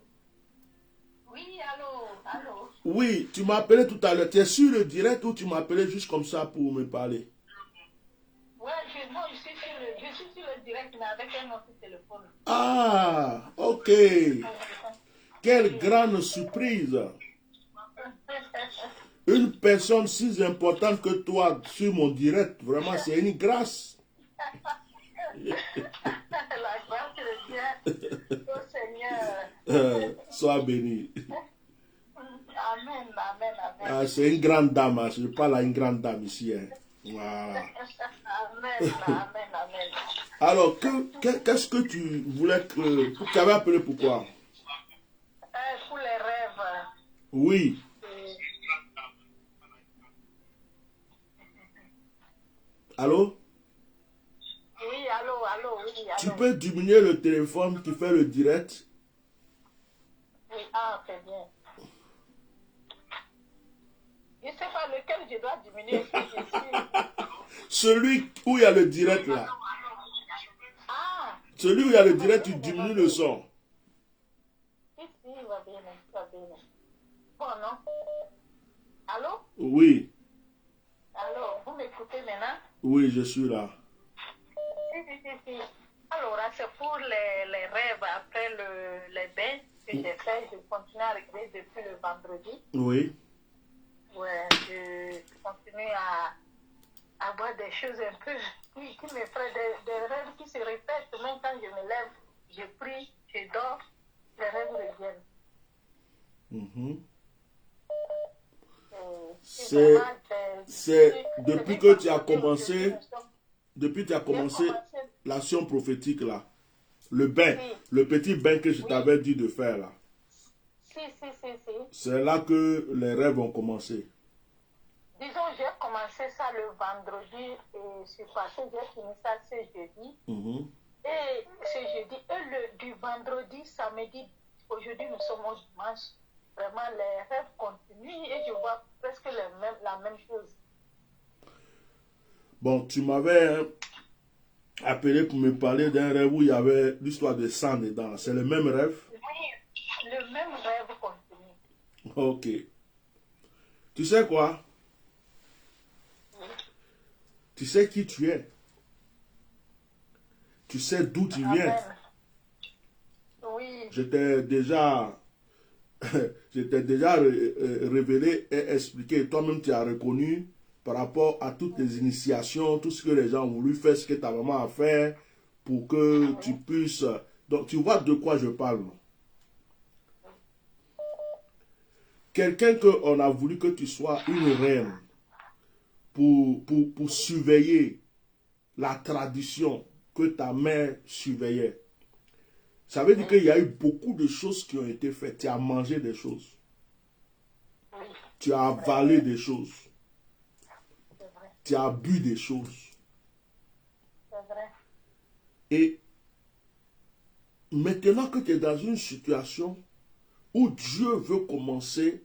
Oui, allô? Oui, tu m'as appelé tout à l'heure. Tu es sur le direct ou tu m'as appelé juste comme ça pour me parler? Ouais, je suis sur le direct, mais avec un autre téléphone. Ah, ok. Quelle grande surprise. Une personne si importante que toi sur mon direct, vraiment, c'est une grâce. La grâce de Dieu, au Seigneur. Sois béni. Amen. Ah, c'est une grande dame. Hein. Je parle à une grande dame ici. Hein. Voilà. Amen. Alors, qu'est-ce que tu voulais que... Tu avais appelé pourquoi? Pour les rêves. Oui. Allô? Oui, Tu peux diminuer le téléphone qui fait le direct? Oui, c'est bien. Je ne sais pas lequel je dois diminuer. Celui où il y a le direct là. Celui où il y a le direct, tu diminues le son. Si, va bien. Bon, non? Allô? Oui. Allô, vous m'écoutez maintenant? Oui, je suis là. Si. Alors, c'est pour les rêves après les bains que j'ai fait. Je continue à rêver depuis le vendredi. Oui. Ouais, je continue à avoir des choses un peu qui me font des rêves qui se répètent. Même quand je me lève, je prie, je dors, les rêves reviennent. C'est depuis que tu as commencé, l'action prophétique là, le bain, le petit bain que je t'avais dit de faire là. Si. C'est là que les rêves ont commencé. Disons, j'ai commencé ça le vendredi et je suis passé, j'ai fini ça ce jeudi. Et ce jeudi, du vendredi, samedi, aujourd'hui nous sommes au dimanche. Vraiment, les rêves continuent et je vois presque la même chose. Bon, tu m'avais appelé pour me parler d'un rêve où il y avait l'histoire de sang dedans. C'est le même rêve? Oui, le même rêve continue. Ok. Tu sais quoi? Tu sais qui tu es. Tu sais d'où tu viens. Oui. Je t'ai déjà révélé et expliqué. Toi-même, tu as reconnu par rapport à toutes les initiations, tout ce que les gens ont voulu faire, ce que ta maman a fait pour que tu puisses... Donc, tu vois de quoi je parle. Quelqu'un qu'on a voulu que tu sois une reine pour surveiller la tradition, que ta mère surveillait. Ça veut dire qu'il y a eu beaucoup de choses qui ont été faites. Tu as mangé des choses. Oui, Tu as avalé des choses. c'est vrai. Tu as bu des choses. C'est vrai. Et maintenant que tu es dans une situation où Dieu veut commencer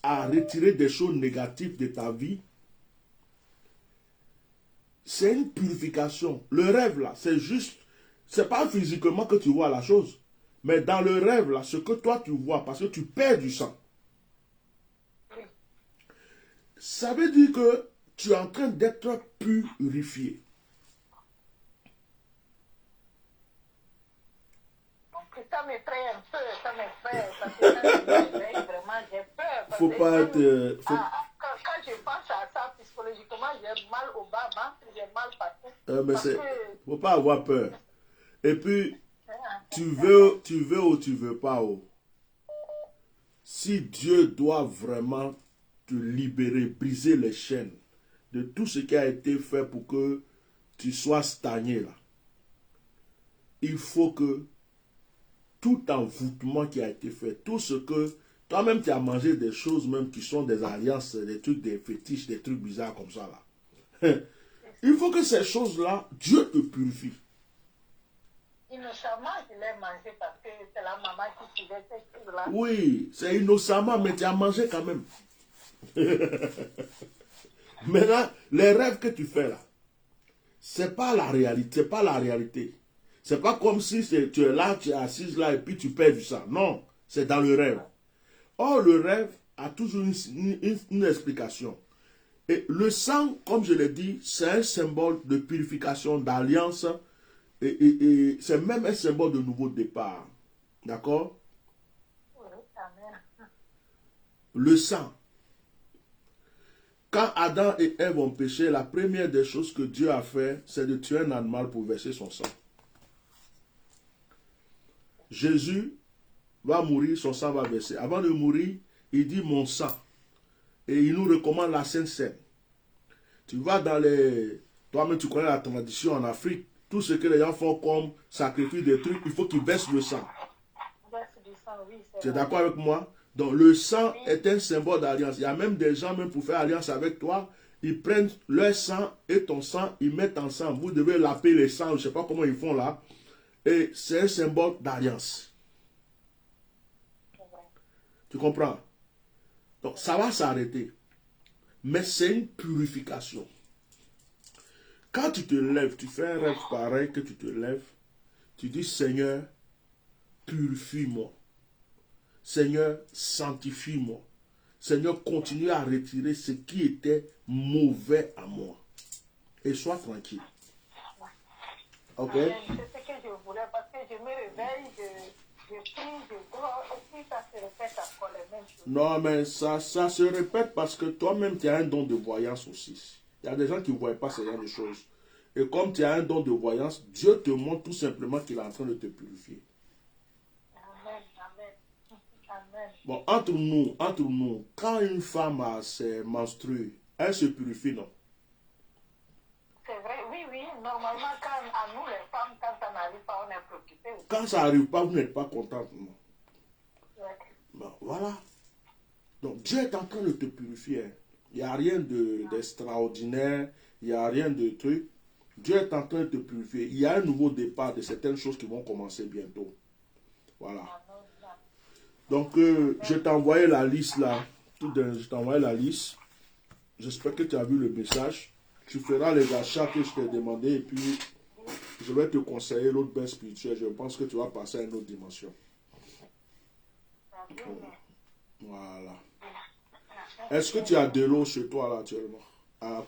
à retirer des choses négatives de ta vie, c'est une purification. Le rêve là, c'est juste, c'est pas physiquement que tu vois la chose, mais dans le rêve là, ce que toi tu vois, parce que tu perds du sang, ça veut dire que tu es en train d'être purifié. Donc, ça m'effraie un peu, ça m'effraie, parce que quand je me réveille, vraiment, j'ai peur. Parce Faut que pas même, être... quand je pense à ça, psychologiquement, j'ai mal au bas-ventre, j'ai mal partout. mais Parce c'est, que, faut pas avoir peur. Et puis, hein, tu veux ou tu veux pas. Oh. Si Dieu doit vraiment te libérer, briser les chaînes de tout ce qui a été fait pour que tu sois stagné là, il faut que tout envoûtement qui a été fait, tout ce que toi-même tu as mangé des choses même qui sont des alliances, des trucs, des fétiches, des trucs bizarres comme ça là. Il faut que ces choses-là, Dieu te purifie. innocemment, je l'ai mangé parce que c'est la maman qui faisait ces choses-là. Oui, c'est innocemment, mais tu as mangé quand même. Maintenant, les rêves que tu fais là, c'est pas la réalité, c'est pas la réalité. C'est pas comme si tu es là, tu es assise là et puis tu perds du sang. Non, c'est dans le rêve. Or, le rêve a toujours une explication. Et le sang, comme je l'ai dit, c'est un symbole de purification, d'alliance, et c'est même un symbole de nouveau départ. D'accord? Oui, amen. Le sang. Quand Adam et Ève ont péché, la première des choses que Dieu a fait, c'est de tuer un animal pour verser son sang. Jésus va mourir, son sang va verser. Avant de mourir, il dit mon sang. Et il nous recommande la Sainte Seine. Tu vas dans les... Toi-même, tu connais la tradition en Afrique. Tout ce que les gens font comme sacrifice des trucs, il faut qu'ils versent le sang. Verse du sang, oui, c'est Tu es vrai. d'accord avec moi? Donc le sang est un symbole d'alliance. Il y a même des gens, même pour faire alliance avec toi, ils prennent leur sang et ton sang, ils mettent ensemble. Vous devez laver les sangs, je ne sais pas comment ils font là. Et c'est un symbole d'alliance. C'est vrai. Tu comprends? Donc ça va s'arrêter. Mais c'est une purification. Quand tu te lèves, tu fais un rêve pareil que tu te lèves, tu dis Seigneur, purifie-moi. Seigneur, sanctifie-moi. Seigneur, continue à retirer ce qui était mauvais à moi. Et sois tranquille. Ok? Amen. C'est ce que je voulais parce que je me réveille, je prie, je dors, et puis ça se répète encore les mêmes choses. Non, mais ça se répète parce que toi-même, tu as un don de voyance aussi. Il y a des gens qui ne voient pas ce genre de choses. Et comme tu as un don de voyance, Dieu te montre tout simplement qu'il est en train de te purifier. Amen, amen, amen. Bon, entre nous, quand une femme s'est menstruée, elle se purifie, non? C'est vrai, oui, oui. Normalement, quand à nous les femmes, quand ça n'arrive pas, on est préoccupé aussi. Quand ça n'arrive pas, vous n'êtes pas contente, non? Ouais. Bon, voilà. Donc, Dieu est en train de te purifier. Il n'y a rien d'extraordinaire, il n'y a rien de truc. Dieu est en train de te purifier. Il y a un nouveau départ de certaines choses qui vont commencer bientôt. Voilà. Donc, je t'ai envoyé la liste là. Je t'ai envoyé la liste. J'espère que tu as vu le message. Tu feras les achats que je t'ai demandé et puis je vais te conseiller l'autre bain spirituel. Je pense que tu vas passer à une autre dimension. Voilà. Est-ce que tu as de l'eau chez toi là actuellement?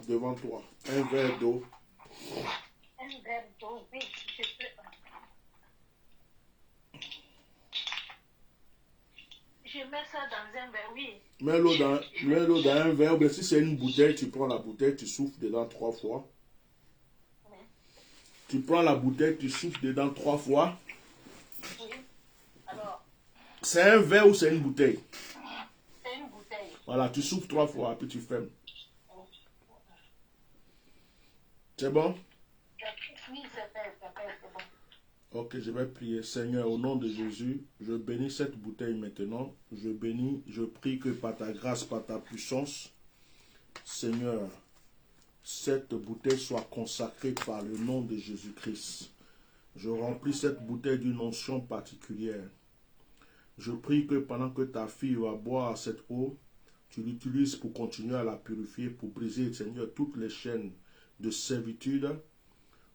Devant toi. Un verre d'eau. Un verre d'eau, oui, je peux. Je mets ça dans un verre, oui. Mets l'eau dans un verre. Ou bien si c'est une bouteille, tu prends la bouteille, tu souffles dedans 3 fois. Oui. Tu prends la bouteille, tu souffles dedans 3 fois. Oui. Alors, C'est un verre ou c'est une bouteille? c'est une bouteille. Voilà, tu souffles 3 fois, puis tu fermes. C'est bon? Oui, c'est bon. Ok, je vais prier. Seigneur, au nom de Jésus, je bénis cette bouteille maintenant. Je prie que par ta grâce, par ta puissance, Seigneur, cette bouteille soit consacrée par le nom de Jésus-Christ. Je remplis cette bouteille d'une onction particulière. Je prie que pendant que ta fille va boire cette eau, tu l'utilises pour continuer à la purifier, pour briser, Seigneur, toutes les chaînes de servitude,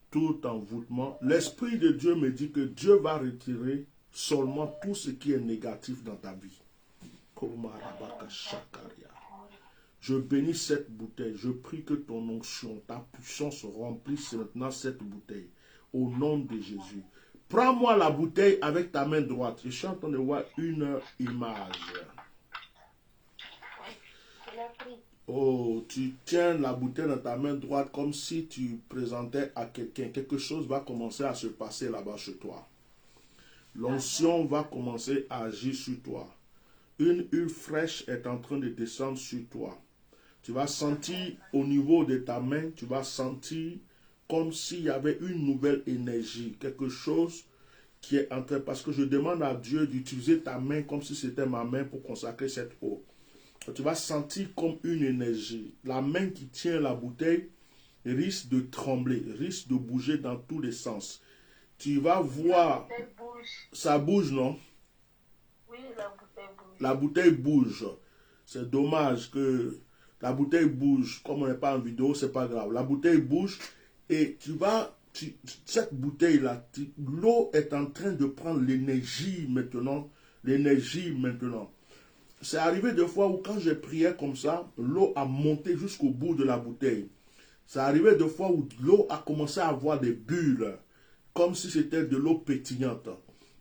tout envoûtement. L'Esprit de Dieu me dit que Dieu va retirer seulement tout ce qui est négatif dans ta vie. Je bénis cette bouteille. Je prie que ton onction, ta puissance remplisse maintenant cette bouteille. Au nom de Jésus. Prends-moi la bouteille avec ta main droite. Je suis en train de voir une image. Oh, tu tiens la bouteille dans ta main droite comme si tu présentais à quelqu'un. Quelque chose va commencer à se passer là-bas chez toi. L'onction va commencer à agir sur toi. Une huile fraîche est en train de descendre sur toi. Tu vas sentir au niveau de ta main, tu vas sentir comme s'il y avait une nouvelle énergie, quelque chose qui est en train, parce que je demande à Dieu d'utiliser ta main comme si c'était ma main pour consacrer cette eau. Tu vas sentir comme une énergie. La main qui tient la bouteille risque de trembler, risque de bouger dans tous les sens. Tu vas voir, ça bouge, non? Oui, la bouteille bouge. La bouteille bouge. C'est dommage que la bouteille bouge. Comme on n'est pas en vidéo, c'est pas grave. La bouteille bouge et cette bouteille-là, l'eau est en train de prendre l'énergie maintenant. L'énergie maintenant. C'est arrivé des fois où quand je priais comme ça, l'eau a monté jusqu'au bout de la bouteille. C'est arrivé des fois où l'eau a commencé à avoir des bulles, comme si c'était de l'eau pétillante.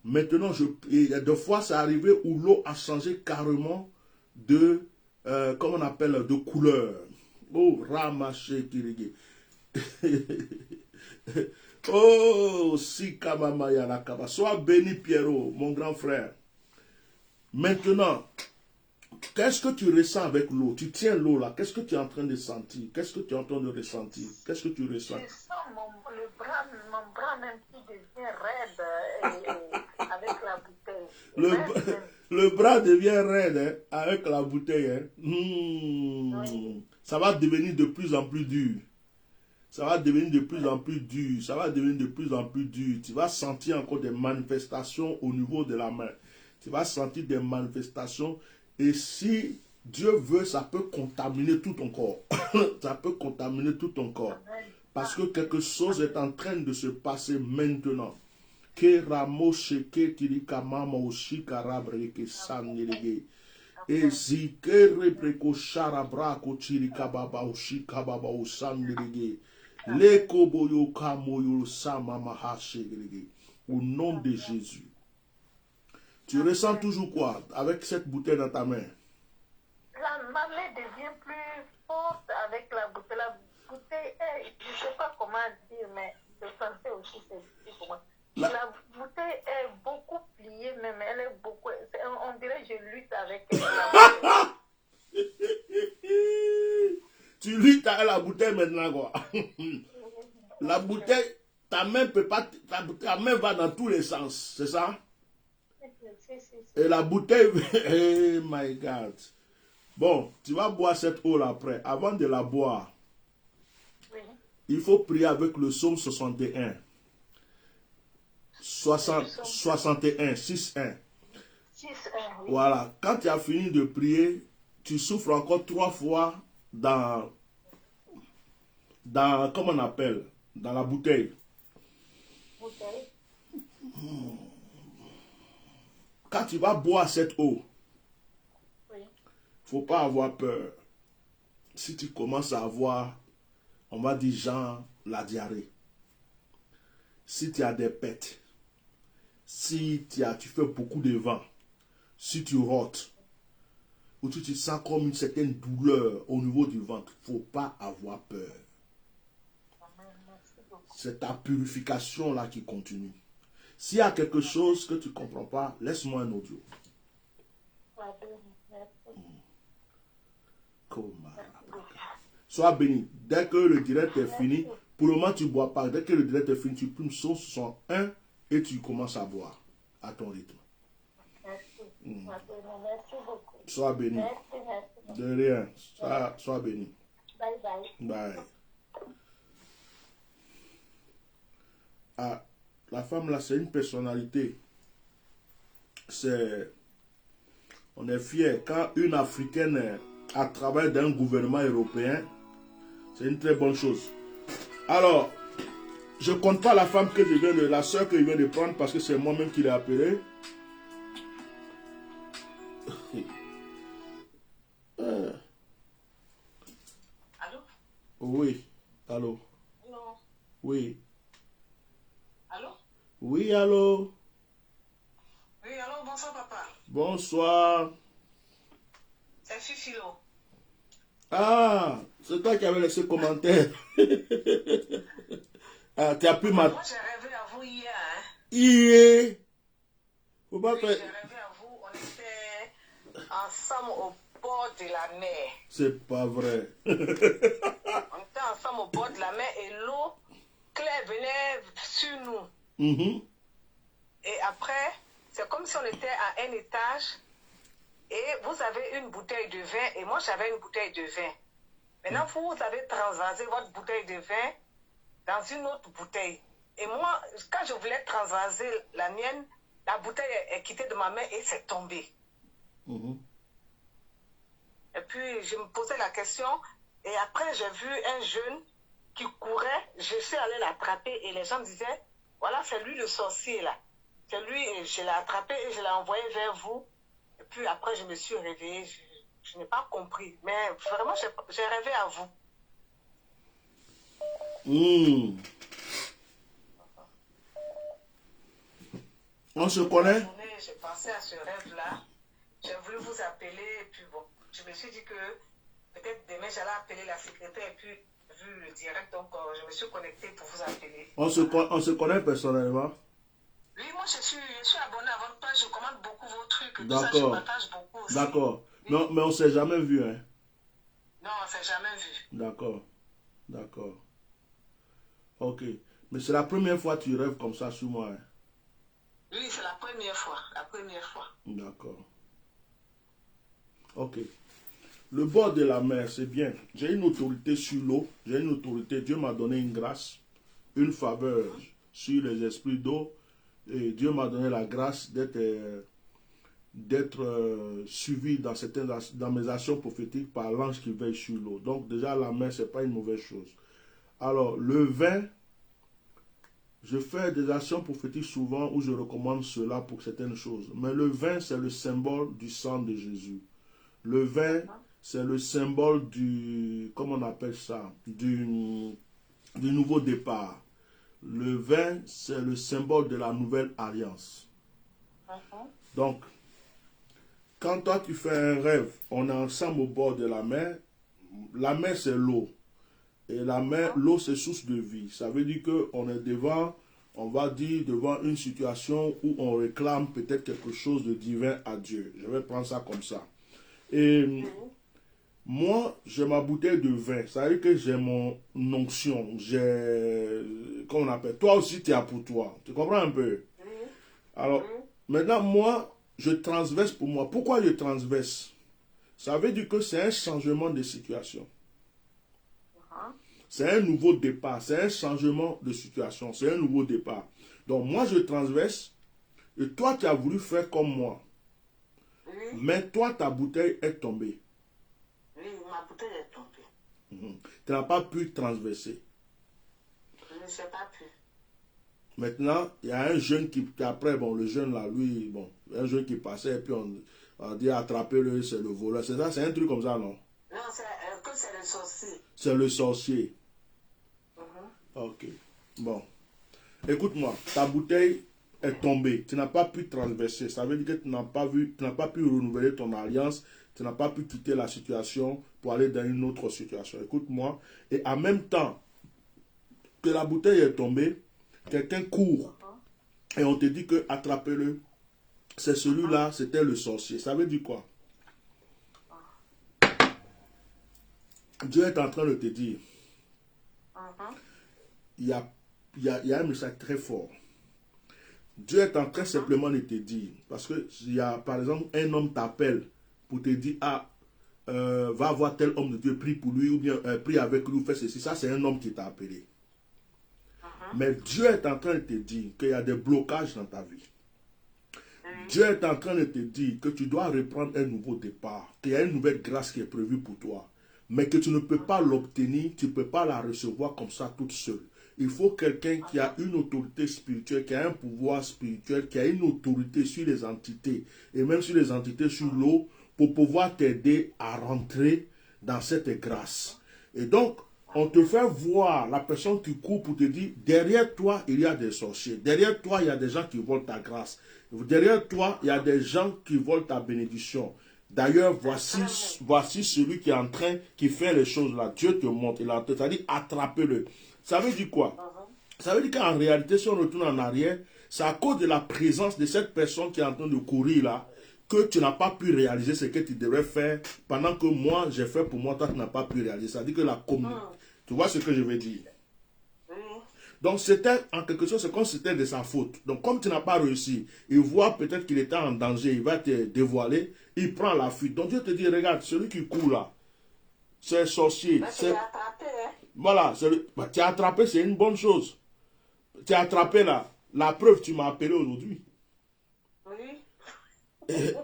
Maintenant, des fois, c'est arrivé où l'eau a changé carrément de, comment on appelle, de couleur. Oh, ramaché kirigé. Oh, si kamamaya la kaba. Sois béni, Pierrot, mon grand frère. Maintenant, qu'est-ce que tu ressens avec l'eau? Tu tiens l'eau là. Qu'est-ce que tu es en train de sentir? Qu'est-ce que tu es en train de ressentir? Qu'est-ce que tu ressens? Je sens mon bras même qui devient raide avec la bouteille. Le bras devient raide hein, avec la bouteille. Hein. Oui. Ça va devenir de plus en plus dur. Ça va devenir de plus en plus dur. Ça va devenir de plus en plus dur. Tu vas sentir encore des manifestations au niveau de la main. Tu vas sentir des manifestations. Et si Dieu veut, ça peut contaminer tout ton corps. Ça peut contaminer tout ton corps. Parce que quelque chose est en train de se passer maintenant. Que ramoshe ke kirikamama oshikarabre ke sanirege. Et si que repreko sharabra ko chirikababa oshikababa osanirege. Le koboyo kamoyo sama mahashirege. Au nom de Jésus. Tu ressens toujours quoi avec cette bouteille dans ta main? Ma main devient plus forte avec la bouteille. La bouteille est, je ne sais pas comment dire, mais le français aussi c'est difficile pour moi. La bouteille est beaucoup pliée même, elle est beaucoup, on dirait que je lutte avec la bouteille. Tu luttes avec la bouteille maintenant quoi. La bouteille, ta main peut pas, ta main va dans tous les sens, c'est ça? Et la bouteille, hey my God. Bon, tu vas boire cette eau là après. Avant de la boire, Oui. il faut prier avec le psaume 61. 61, 6-1. 6-1, oui. Voilà. Quand tu as fini de prier, tu souffles encore 3 fois dans comment on appelle, dans la bouteille. Bouteille. Quand tu vas boire cette eau, Oui. faut pas avoir peur. Si tu commences à avoir, on va dire genre, la diarrhée. Si tu as des pètes, si tu fais beaucoup de vent, si tu rotes, ou tu te sens comme une certaine douleur au niveau du ventre, il ne faut pas avoir peur. C'est ta purification là qui continue. S'il y a quelque chose que tu ne comprends pas, laisse-moi un audio. Sois béni. Dès que le direct est fini, Pour le moment, tu ne bois pas. Dès que le délai est fini, tu plumes sauce 101 et tu commences à boire à ton rythme. Merci. Merci beaucoup. Sois béni. Merci. De rien. Sois béni. Bye bye. Bye. Ah, la femme là, c'est une personnalité. On est fiers. Quand une Africaine a travaillé dans un gouvernement européen, c'est une très bonne chose. Alors, je ne compte pas la femme que je viens de, la soeur que je viens de prendre parce que c'est moi-même qui l'ai appelée. Allô? Oui, allô. Non. Oui. Allô? Oui, allô. Oui, allô, bonsoir papa. Bonsoir. C'est Fifilo. Ah, c'est toi qui avais laissé commentaire. Ah, tu as pu Moi, j'ai rêvé à vous hier. Hein? Hier. Faut pas Oui, faire... j'ai rêvé à vous. On était ensemble au bord de la mer. C'est pas vrai. On était ensemble au bord de la mer et l'eau claire venait sur nous. Mhm. Et après, c'est comme si on était à un étage et vous avez une bouteille de vin et moi j'avais une bouteille de vin. Maintenant, vous avez transvasé votre bouteille de vin dans une autre bouteille. Et moi, quand je voulais transvaser la mienne, la bouteille est quittée de ma main et c'est tombé. Mhm. Et puis, je me posais la question et après, j'ai vu un jeune qui courait. Je suis allée l'attraper et les gens me disaient, voilà, c'est lui le sorcier là. C'est lui, et je l'ai attrapé et je l'ai envoyé vers vous. Et puis après, je me suis réveillée. Je n'ai pas compris. Mais vraiment, j'ai rêvé à vous. Hmm. On se connaît? J'ai pensé à ce rêve-là. J'ai voulu vous appeler. Et puis bon, je me suis dit que peut-être demain, j'allais appeler la secrétaire. Et puis, vu le direct, donc je me suis connectée pour vous appeler. On se connaît personnellement? Oui, moi, je suis abonné à votre page. Je commande beaucoup vos trucs. Tout ça, je D'accord. partage beaucoup aussi. D'accord. Oui. Non, mais on ne s'est jamais vu, hein? Non, on ne s'est jamais vu. D'accord. D'accord. Ok. Mais c'est la première fois que tu rêves comme ça sur moi, hein? Oui, c'est la première fois. La première fois. D'accord. Ok. Le bord de la mer, c'est bien. J'ai une autorité sur l'eau. J'ai une autorité. Dieu m'a donné une grâce, une faveur sur les esprits d'eau. Et Dieu m'a donné la grâce d'être suivi dans mes actions prophétiques par l'ange qui veille sur l'eau. Donc déjà, la mer, ce n'est pas une mauvaise chose. Alors, le vin, je fais des actions prophétiques souvent où je recommande cela pour certaines choses. Mais le vin, c'est le symbole du sang de Jésus. Le vin, c'est le symbole du, comment on appelle ça, du nouveau départ. Le vin, c'est le symbole de la nouvelle alliance. Donc, quand toi tu fais un rêve, on est ensemble au bord de la mer c'est l'eau. Et la mer, l'eau c'est source de vie. Ça veut dire qu'on est devant, on va dire, devant une situation où on réclame peut-être quelque chose de divin à Dieu. Je vais prendre ça comme ça. Et moi, j'ai ma bouteille de vin. Ça veut dire que j'ai mon onction. J'ai, comment on appelle, toi aussi tu as pour toi. Tu comprends un peu? Alors, maintenant, moi, je transverse pour moi. Pourquoi je transverse? Ça veut dire que c'est un changement de situation. C'est un nouveau départ. C'est un changement de situation. C'est un nouveau départ. Donc, moi, je transverse. Et toi, tu as voulu faire comme moi. Mais toi, ta bouteille est tombée. Oui, ma bouteille est tombée. Tu n'as pas pu transverser. Je ne sais pas pu. Maintenant, il y a un jeune qui, après, bon, le jeune là, lui, bon, un jeune qui passait, et puis on dit attraper-le, c'est le voleur. C'est ça, c'est un truc comme ça, non? Non, c'est le sorcier. C'est le sorcier. Ok. Bon. Écoute-moi, ta bouteille est tombée. Tu n'as pas pu transverser. Ça veut dire que tu n'as pas pu renouveler ton alliance. Tu n'as pas pu quitter la situation pour aller dans une autre situation. Écoute-moi. Et en même temps que la bouteille est tombée, quelqu'un court. Et on te dit que attrapez-le. C'est celui-là, c'était le sorcier. Ça veut dire quoi? Dieu est en train de te dire. il y a un message très fort. Dieu est en train simplement de te dire, parce que il y a par exemple un homme t'appelle pour te dire, ah, va voir tel homme de Dieu, prie pour lui, ou bien prie avec lui, ou fais ceci. Ça, c'est un homme qui t'a appelé. Mais Dieu est en train de te dire qu'il y a des blocages dans ta vie. Dieu est en train de te dire que tu dois reprendre un nouveau départ, qu'il y a une nouvelle grâce qui est prévue pour toi, mais que tu ne peux pas l'obtenir, tu ne peux pas la recevoir comme ça toute seule. Il faut quelqu'un qui a une autorité spirituelle, qui a un pouvoir spirituel, qui a une autorité sur les entités, et même sur les entités sur l'eau, pour pouvoir t'aider à rentrer dans cette grâce. Et donc, on te fait voir la personne qui court pour te dire, derrière toi, il y a des sorciers. Derrière toi, il y a des gens qui volent ta grâce. Derrière toi, il y a des gens qui volent ta bénédiction. D'ailleurs, voici celui qui est en train, qui fait les choses là. Dieu te montre. C'est-à-dire, attrape-le. Ça veut dire quoi? Ça veut dire qu'en réalité, si on retourne en arrière, c'est à cause de la présence de cette personne qui est en train de courir là, que tu n'as pas pu réaliser ce que tu devrais faire, pendant que moi, j'ai fait pour moi, toi, tu n'as pas pu réaliser. Ça veut dire que la communauté... Tu vois ce que je veux dire? Donc, c'était, en quelque chose, c'est comme si c'était de sa faute. Donc, comme tu n'as pas réussi, il voit peut-être qu'il était en danger, il va te dévoiler, il prend la fuite. Donc, Dieu te dit, regarde, celui qui court là, c'est sorcier. Voilà, tu as attrapé, c'est une bonne chose. Tu as attrapé là. La preuve, tu m'as appelé aujourd'hui.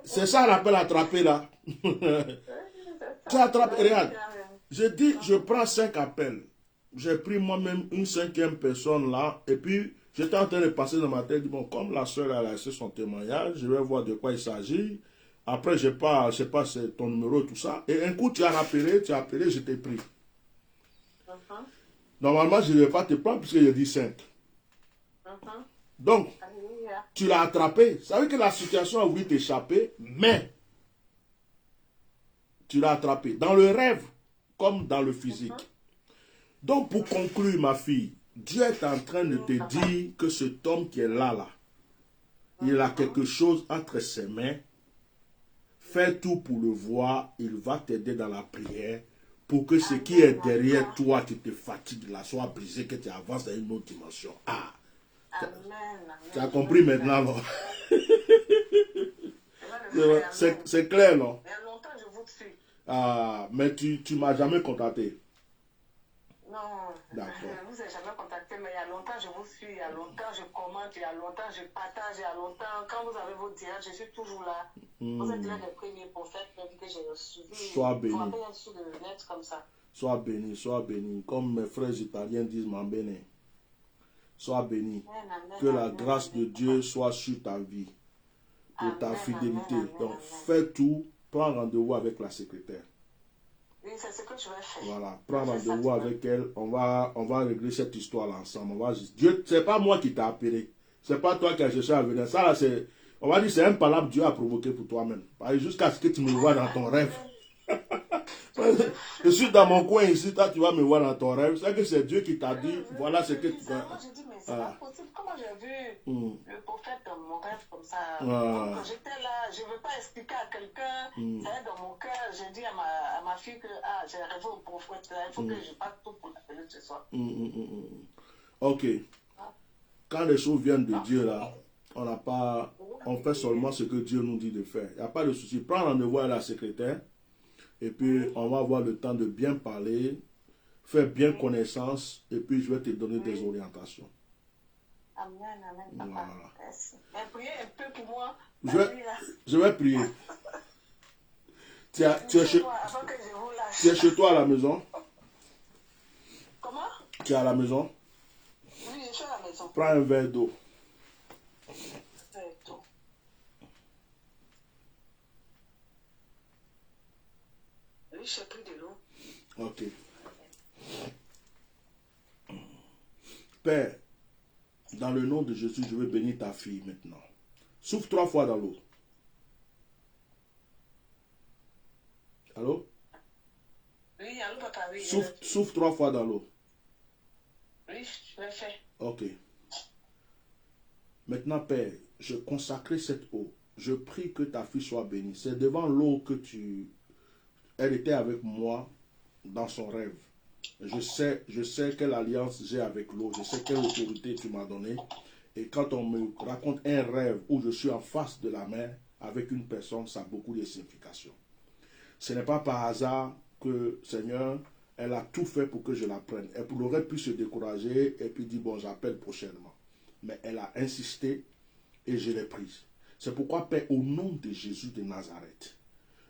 C'est ça l'appel attrapé là. Tu as attrapé, regarde. Je dis, je prends 5 appels. J'ai pris moi-même une 5e personne là. Et puis, j'étais en train de passer dans ma tête. Bon, comme la soeur a laissé son témoignage, je vais voir de quoi il s'agit. Après, je sais pas, c'est ton numéro, tout ça. Et un coup, tu as appelé, je t'ai pris. Normalement, je ne vais pas te prendre puisque j'ai dit 5. Donc, tu l'as attrapé. Ça veut dire que la situation a voulu t'échapper, mais tu l'as attrapé. Dans le rêve, comme dans le physique. Donc, pour conclure, ma fille, Dieu est en train de te dire que cet homme qui est là, il a quelque chose entre ses mains. Fais tout pour le voir. Il va t'aider dans la prière pour que ce qui est derrière toi, qui te fatigue, là, soit brisé, que tu avances à une autre dimension. Ah! Tu as compris maintenant, non? C'est clair, non? Il y a longtemps, je vous suis. Ah, mais tu m'as jamais contacté. Non, d'accord. Je ne vous ai jamais contacté, mais il y a longtemps, je vous suis. Il y a longtemps, je commente. Il y a longtemps, je partage. Il y a longtemps, quand vous avez vos directs, je suis toujours là. Vous êtes l'un des premiers prophètes que j'ai suivi. Sois béni. Vous m'avez un sou de net comme ça. Sois béni, sois béni. Comme mes frères italiens disent, mon béni. Sois béni. Que la grâce de Dieu soit sur ta vie et ta fidélité. Donc, fais tout. Prends rendez-vous avec la secrétaire. Oui, c'est ce que je vais faire. Voilà, prends rendez-vous avec elle. On va régler cette histoire-là ensemble. Dieu, c'est pas moi qui t'ai appelé. C'est pas toi qui as cherché à venir. Ça, là, on va dire, c'est un palabre que Dieu a provoqué pour toi-même. Jusqu'à ce que tu me vois dans ton rêve. Je suis dans mon coin ici, toi tu vas me voir dans ton rêve. C'est que c'est Dieu qui t'a dit, voilà ce que tu vas. Moi je dis, mais c'est pas possible. Comment j'ai vu le prophète dans mon rêve comme ça? Quand j'étais là, je ne veux pas expliquer à quelqu'un, c'est dans mon cœur. J'ai dit à ma fille que j'ai rêvé au prophète, il faut que je fasse tout pour l'appeler ce soir. Ok. Quand les choses viennent de Dieu là, on fait seulement ce que Dieu nous dit de faire. Il n'y a pas de souci. Prends rendez-vous à la secrétaire. Et puis, on va avoir le temps de bien parler, faire bien connaissance, et puis je vais te donner des orientations. Amen, amen, papa. Voilà. Mais priez un peu pour moi. Je vais prier. Tu es chez toi à la maison? Comment? Tu es à la maison? Oui, je suis à la maison. Prends un verre d'eau. Oui, j'ai pris de l'eau. Ok. Père, dans le nom de Jésus, je veux bénir ta fille maintenant. Souffle 3 fois dans l'eau. Allô? Oui, allô, papa, oui. Souffle 3 fois dans l'eau. Oui, je l'ai fait. Ok. Maintenant, Père, je consacre cette eau. Je prie que ta fille soit bénie. C'est devant l'eau que elle était avec moi dans son rêve. Je sais quelle alliance j'ai avec l'eau. Je sais quelle autorité tu m'as donnée. Et quand on me raconte un rêve où je suis en face de la mer avec une personne, ça a beaucoup de signification. Ce n'est pas par hasard que, Seigneur, elle a tout fait pour que je la prenne. Elle aurait pu se décourager et puis dire, bon, j'appelle prochainement. Mais elle a insisté et je l'ai prise. C'est pourquoi, Père, au nom de Jésus de Nazareth,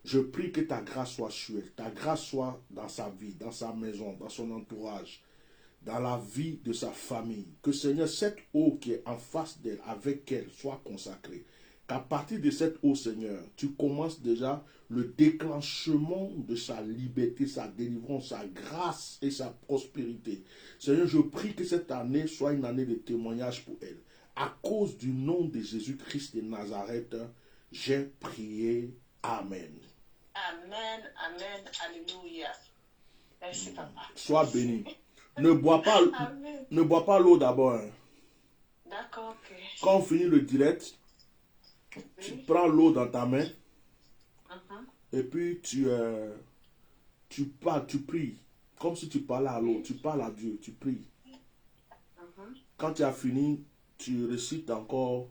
je prie que ta grâce soit sur elle, ta grâce soit dans sa vie, dans sa maison, dans son entourage, dans la vie de sa famille. Que, Seigneur, cette eau qui est en face d'elle, avec elle, soit consacrée. Qu'à partir de cette eau, Seigneur, tu commences déjà le déclenchement de sa liberté, sa délivrance, sa grâce et sa prospérité. Seigneur, je prie que cette année soit une année de témoignage pour elle. À cause du nom de Jésus-Christ de Nazareth, j'ai prié. Amen. Amen, amen, alléluia. Merci, papa. Sois béni. Ne bois pas l'eau d'abord. Hein. D'accord, ok. Quand on finit le direct, tu prends l'eau dans ta main et puis tu parles, tu pries. Comme si tu parlais à l'eau. Tu parles à Dieu, tu pries. Quand tu as fini, tu récites encore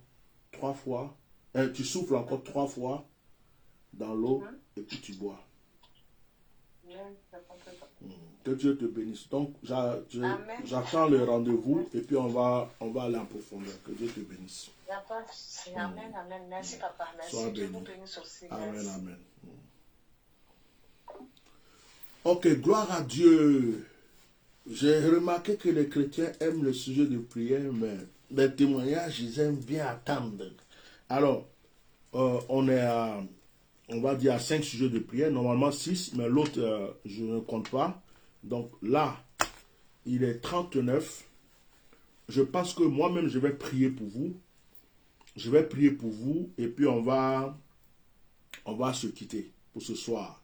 3 fois. Tu souffles encore 3 fois dans l'eau et puis tu bois. Que Dieu te bénisse. Donc, j'attends le rendez-vous et puis on va aller en profondeur. Que Dieu te bénisse. Amen, amen. Merci, papa. Merci. Sois Dieu béni. vous bénisse aussi. Amen, Merci. amen. Ok, gloire à Dieu. J'ai remarqué que les chrétiens aiment le sujet de prière, mais les témoignages, ils aiment bien attendre. Alors, on est à, on va dire, à 5 sujets de prière, normalement 6, mais l'autre, je ne compte pas. Donc là, il est 39. Je pense que moi-même, je vais prier pour vous. Je vais prier pour vous et puis on va se quitter pour ce soir.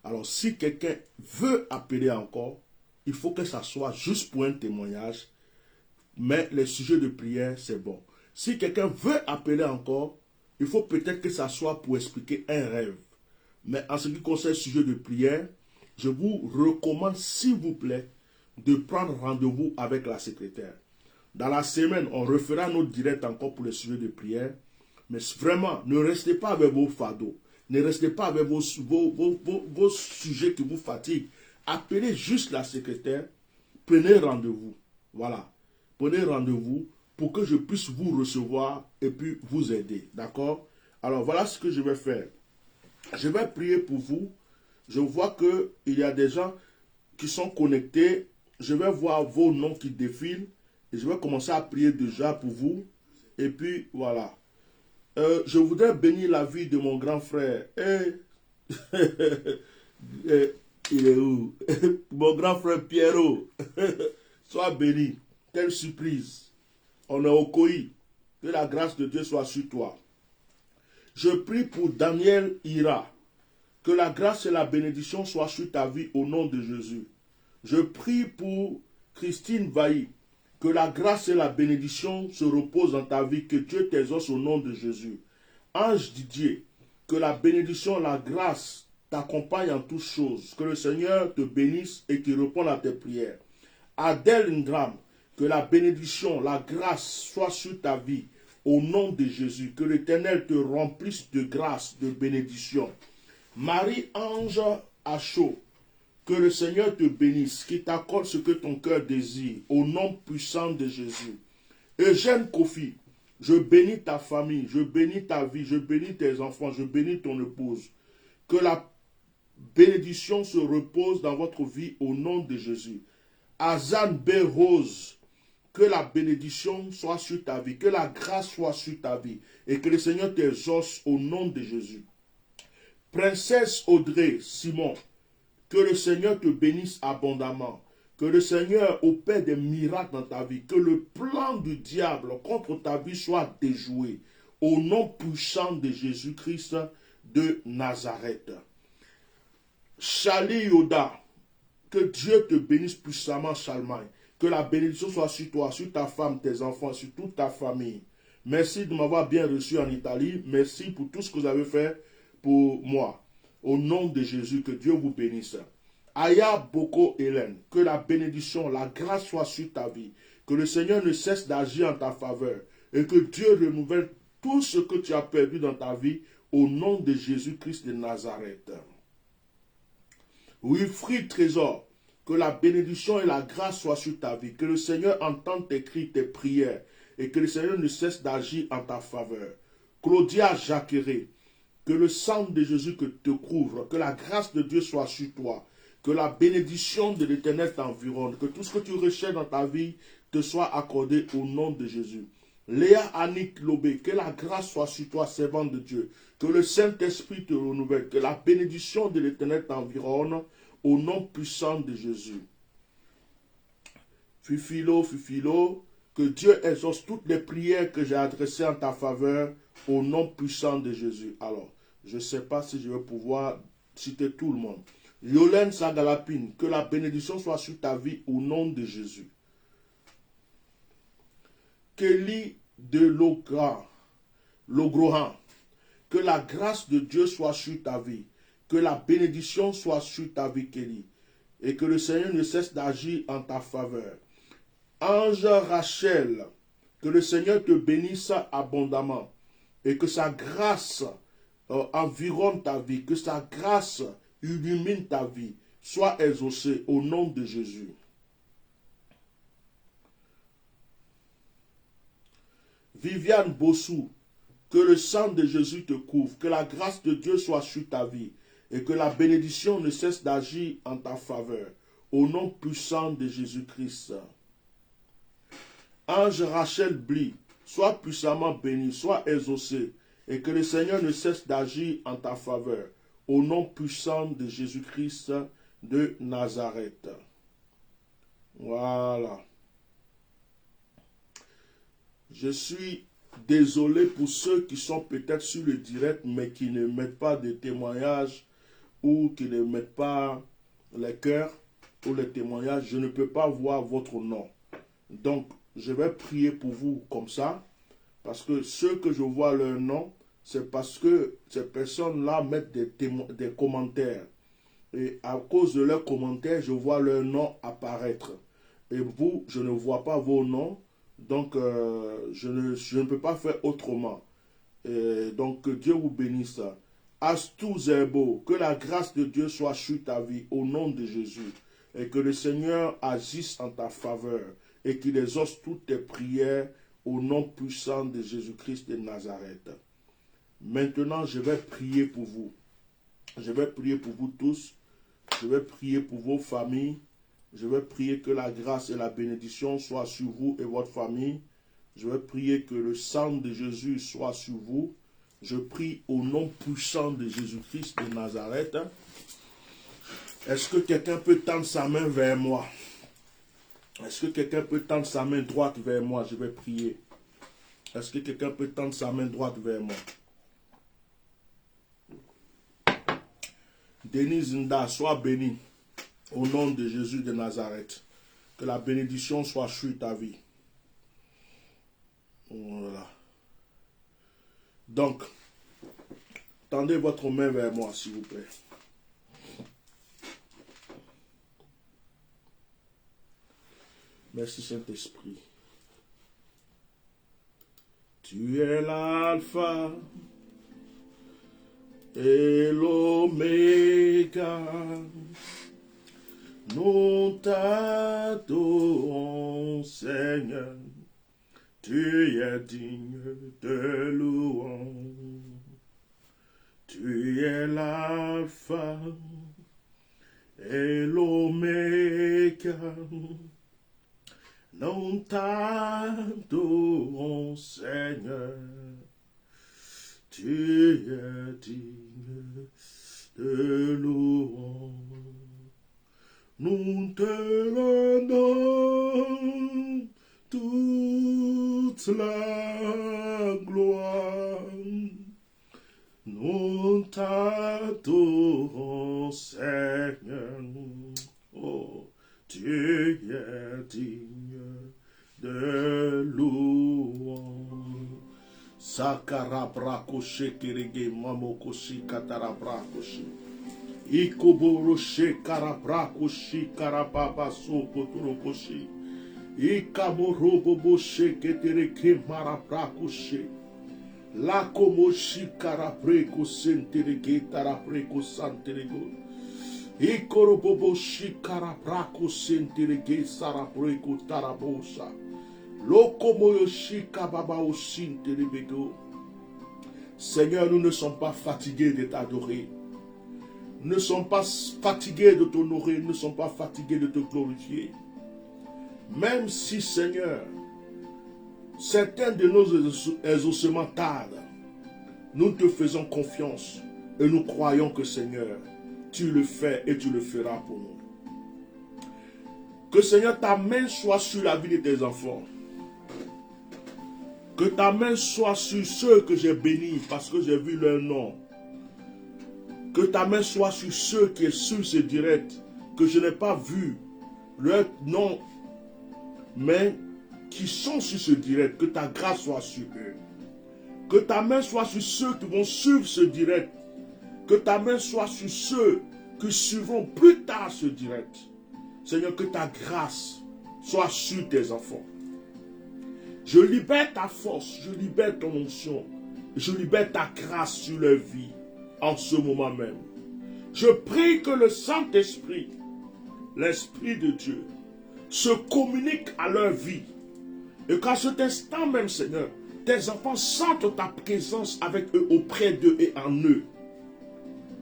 Alors, si quelqu'un veut appeler encore, il faut que ça soit juste pour un témoignage. Mais les sujets de prière, c'est bon. Si quelqu'un veut appeler encore, il faut peut-être que ça soit pour expliquer un rêve. Mais en ce qui concerne le sujet de prière, je vous recommande, s'il vous plaît, de prendre rendez-vous avec la secrétaire. Dans la semaine, on refera notre direct encore pour les sujets de prière. Mais vraiment, ne restez pas avec vos fardeaux. Ne restez pas avec vos sujets qui vous fatiguent. Appelez juste la secrétaire. Prenez rendez-vous. Voilà. Prenez rendez-vous pour que je puisse vous recevoir et puis vous aider. D'accord? Alors, voilà ce que je vais faire. Je vais prier pour vous. Je vois qu'il y a des gens qui sont connectés. Je vais voir vos noms qui défilent. Et je vais commencer à prier déjà pour vous. Et puis, voilà. Je voudrais bénir la vie de mon grand frère. Il est où? Mon grand frère Pierrot. Sois béni. Quelle surprise. On est au Koï. Que la grâce de Dieu soit sur toi. Je prie pour Daniel Ira. Que la grâce et la bénédiction soient sur ta vie au nom de Jésus. Je prie pour Christine Vailly. Que la grâce et la bénédiction se reposent dans ta vie. Que Dieu t'exauce au nom de Jésus. Ange Didier. Que la bénédiction, la grâce t'accompagne en toutes choses. Que le Seigneur te bénisse et qu'il réponde à tes prières. Adèle Ingram. Que la bénédiction, la grâce soit sur ta vie. Au nom de Jésus. Que l'Éternel te remplisse de grâce, de bénédiction. Marie-Ange Achot. Que le Seigneur te bénisse, qu'il t'accorde ce que ton cœur désire, au nom puissant de Jésus. Eugène Kofi, je bénis ta famille, je bénis ta vie, je bénis tes enfants, je bénis ton épouse. Que la bénédiction se repose dans votre vie au nom de Jésus. Azan B. Rose, que la bénédiction soit sur ta vie, que la grâce soit sur ta vie, et que le Seigneur t'exauce au nom de Jésus. Princesse Audrey Simon, que le Seigneur te bénisse abondamment. Que le Seigneur opère des miracles dans ta vie. Que le plan du diable contre ta vie soit déjoué. Au nom puissant de Jésus-Christ de Nazareth. Charlie Yoda, que Dieu te bénisse puissamment, Charlemagne. Que la bénédiction soit sur toi, sur ta femme, tes enfants, sur toute ta famille. Merci de m'avoir bien reçu en Italie. Merci pour tout ce que vous avez fait pour moi. Au nom de Jésus, que Dieu vous bénisse. Aya Boko Hélène, que la bénédiction, la grâce soit sur ta vie. Que le Seigneur ne cesse d'agir en ta faveur. Et que Dieu renouvelle tout ce que tu as perdu dans ta vie au nom de Jésus-Christ de Nazareth. Wilfried Trésor, que la bénédiction et la grâce soient sur ta vie. Que le Seigneur entende tes cris, tes prières. Et que le Seigneur ne cesse d'agir en ta faveur. Claudia Jacqueret, que le sang de Jésus te couvre. Que la grâce de Dieu soit sur toi. Que la bénédiction de l'Éternel t'environne. Que tout ce que tu recherches dans ta vie te soit accordé au nom de Jésus. Léa Annick Lobé, que la grâce soit sur toi, servante de Dieu. Que le Saint-Esprit te renouvelle. Que la bénédiction de l'Éternel t'environne au nom puissant de Jésus. Fifilo, que Dieu exauce toutes les prières que j'ai adressées en ta faveur au nom puissant de Jésus. Alors, je ne sais pas si je vais pouvoir citer tout le monde. Yolène Sagalapine, que la bénédiction soit sur ta vie au nom de Jésus. Kelly de Logrohan, que la grâce de Dieu soit sur ta vie, que la bénédiction soit sur ta vie, Kelly, et que le Seigneur ne cesse d'agir en ta faveur. Ange Rachel, que le Seigneur te bénisse abondamment, et que sa grâce environne ta vie, que sa grâce illumine ta vie, soit exaucée au nom de Jésus. Viviane Bossou, que le sang de Jésus te couvre, que la grâce de Dieu soit sur ta vie et que la bénédiction ne cesse d'agir en ta faveur, au nom puissant de Jésus-Christ. Ange Rachel Bly, sois puissamment béni, sois exaucé et que le Seigneur ne cesse d'agir en ta faveur, au nom puissant de Jésus-Christ de Nazareth. Voilà. Je suis désolé pour ceux qui sont peut-être sur le direct, mais qui ne mettent pas de témoignages ou qui ne mettent pas les cœurs ou les témoignages. Je ne peux pas voir votre nom. Donc, je vais prier pour vous comme ça, parce que ceux que je vois leur nom, c'est parce que ces personnes-là mettent des commentaires. Et à cause de leurs commentaires, je vois leur nom apparaître. Et vous, je ne vois pas vos noms. Donc, je ne peux pas faire autrement. Donc, que Dieu vous bénisse. Astou Zerbo, que la grâce de Dieu soit sur ta vie au nom de Jésus. Et que le Seigneur agisse en ta faveur. Et qu'il exauce toutes tes prières au nom puissant de Jésus-Christ de Nazareth. Maintenant, je vais prier pour vous. Je vais prier pour vous tous. Je vais prier pour vos familles. Je vais prier que la grâce et la bénédiction soient sur vous et votre famille. Je vais prier que le sang de Jésus soit sur vous. Je prie au nom puissant de Jésus-Christ de Nazareth. Est-ce que quelqu'un peut tendre sa main vers moi? Est-ce que quelqu'un peut tendre sa main droite vers moi? Je vais prier. Est-ce que quelqu'un peut tendre sa main droite vers moi? Denise Nda, sois béni. Au nom de Jésus de Nazareth, que la bénédiction soit sur ta vie. Voilà. Donc, tendez votre main vers moi, s'il vous plaît. Merci Saint-Esprit. Tu es l'alpha et l'oméga. Nous t'adorons, Seigneur, tu es digne de louange. Tu es l'alpha et l'oméga. Nous t'adorons, Seigneur, tu es digne de louange. Nous te rendons toute la gloire. Nous t'adorons, Seigneur. Oh, tu es digne de louange. Sakara brakoshi kirige mamokoshi katara brakoshi. Ikoboroshe karabrakoshi karababaso potorokoshi. Ikaboroboboche ketereke marabrakoshi. La komoshi karabreko sentereke tarabreko santerego. Ikoroboboshi karabrako sentereke sarabreko tarabosa. Lokomoyoshi kababao sinterebego. Seigneur, nous ne sommes pas fatigués de t'adorer. Nous ne sommes pas fatigués de t'honorer. Nous ne sommes pas fatigués de te glorifier. Même si, Seigneur, certains de nos exaucements tardent, nous te faisons confiance et nous croyons que, Seigneur, tu le fais et tu le feras pour nous. Que, Seigneur, ta main soit sur la vie de tes enfants. Que ta main soit sur ceux que j'ai bénis parce que j'ai vu leur nom. Que ta main soit sur ceux qui sont sur ce direct, que je n'ai pas vu leur nom, mais qui sont sur ce direct. Que ta grâce soit sur eux. Que ta main soit sur ceux qui vont suivre ce direct. Que ta main soit sur ceux qui suivront plus tard ce direct. Seigneur, que ta grâce soit sur tes enfants. Je libère ta force, je libère ton onction, je libère ta grâce sur leur vie en ce moment même. Je prie que le Saint-Esprit, l'Esprit de Dieu, se communique à leur vie et qu'à cet instant même, Seigneur, tes enfants sentent ta présence avec eux, auprès d'eux et en eux.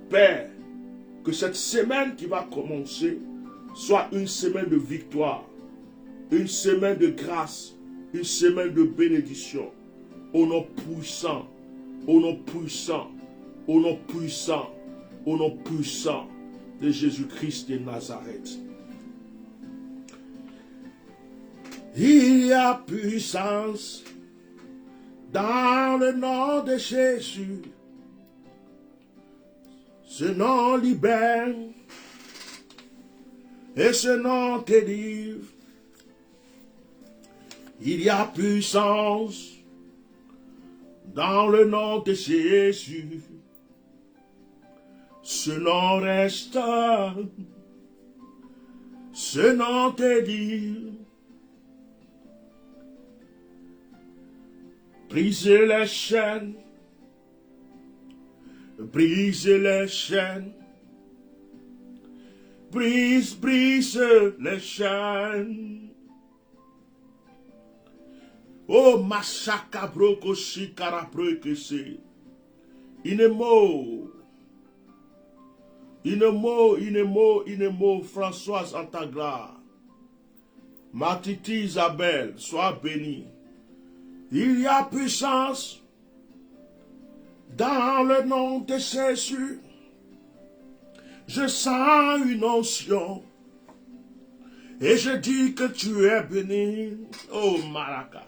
Père, que cette semaine qui va commencer soit une semaine de victoire, une semaine de grâce, une semaine de bénédiction, au nom puissant, au nom puissant, au nom puissant, au nom puissant de Jésus-Christ de Nazareth. Il y a puissance dans le nom de Jésus. Ce nom libère et ce nom délivre. Il y a puissance dans le nom de Jésus. Ce nom reste, ce nom délivre. Brisez les chaînes, brisez les chaînes, brise les chaînes. Oh, Machaka broko shikara brokese. Inemo, Françoise Antagla. Ma titi Isabelle, sois bénie. Il y a puissance dans le nom de Jésus. Je sens une onction. Et je dis que tu es béni. Oh, Maraka.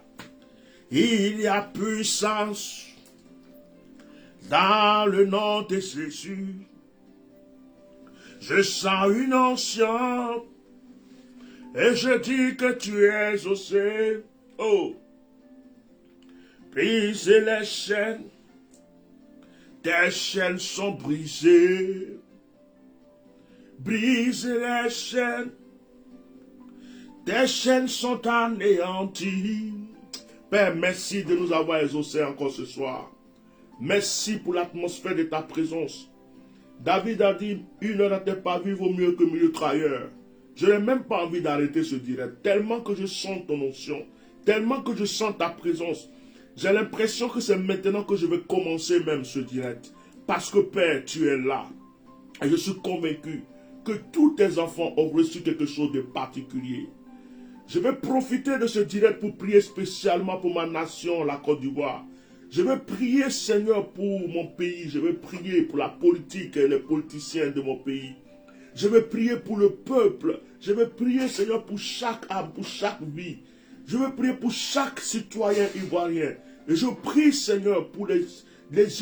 Il y a puissance dans le nom de Jésus. Je sens une onction et je dis que tu es exaucé. Oh, brisez les chaînes. Tes chaînes sont brisées. Brisez les chaînes. Tes chaînes sont anéanties. Père, merci de nous avoir exaucés encore ce soir. Merci pour l'atmosphère de ta présence. David a dit, une heure à tes pas vaut mieux que mille travailleurs. Je n'ai même pas envie d'arrêter ce direct. Tellement que je sens ton onction. Tellement que je sens ta présence. J'ai l'impression que c'est maintenant que je vais commencer même ce direct. Parce que Père, tu es là. Et je suis convaincu que tous tes enfants ont reçu quelque chose de particulier. Je vais profiter de ce direct pour prier spécialement pour ma nation, la Côte d'Ivoire. Je vais prier, Seigneur, pour mon pays. Je vais prier pour la politique et les politiciens de mon pays. Je vais prier pour le peuple. Je vais prier, Seigneur, pour chaque âme, pour chaque vie. Je vais prier pour chaque citoyen ivoirien. Et je prie, Seigneur, pour les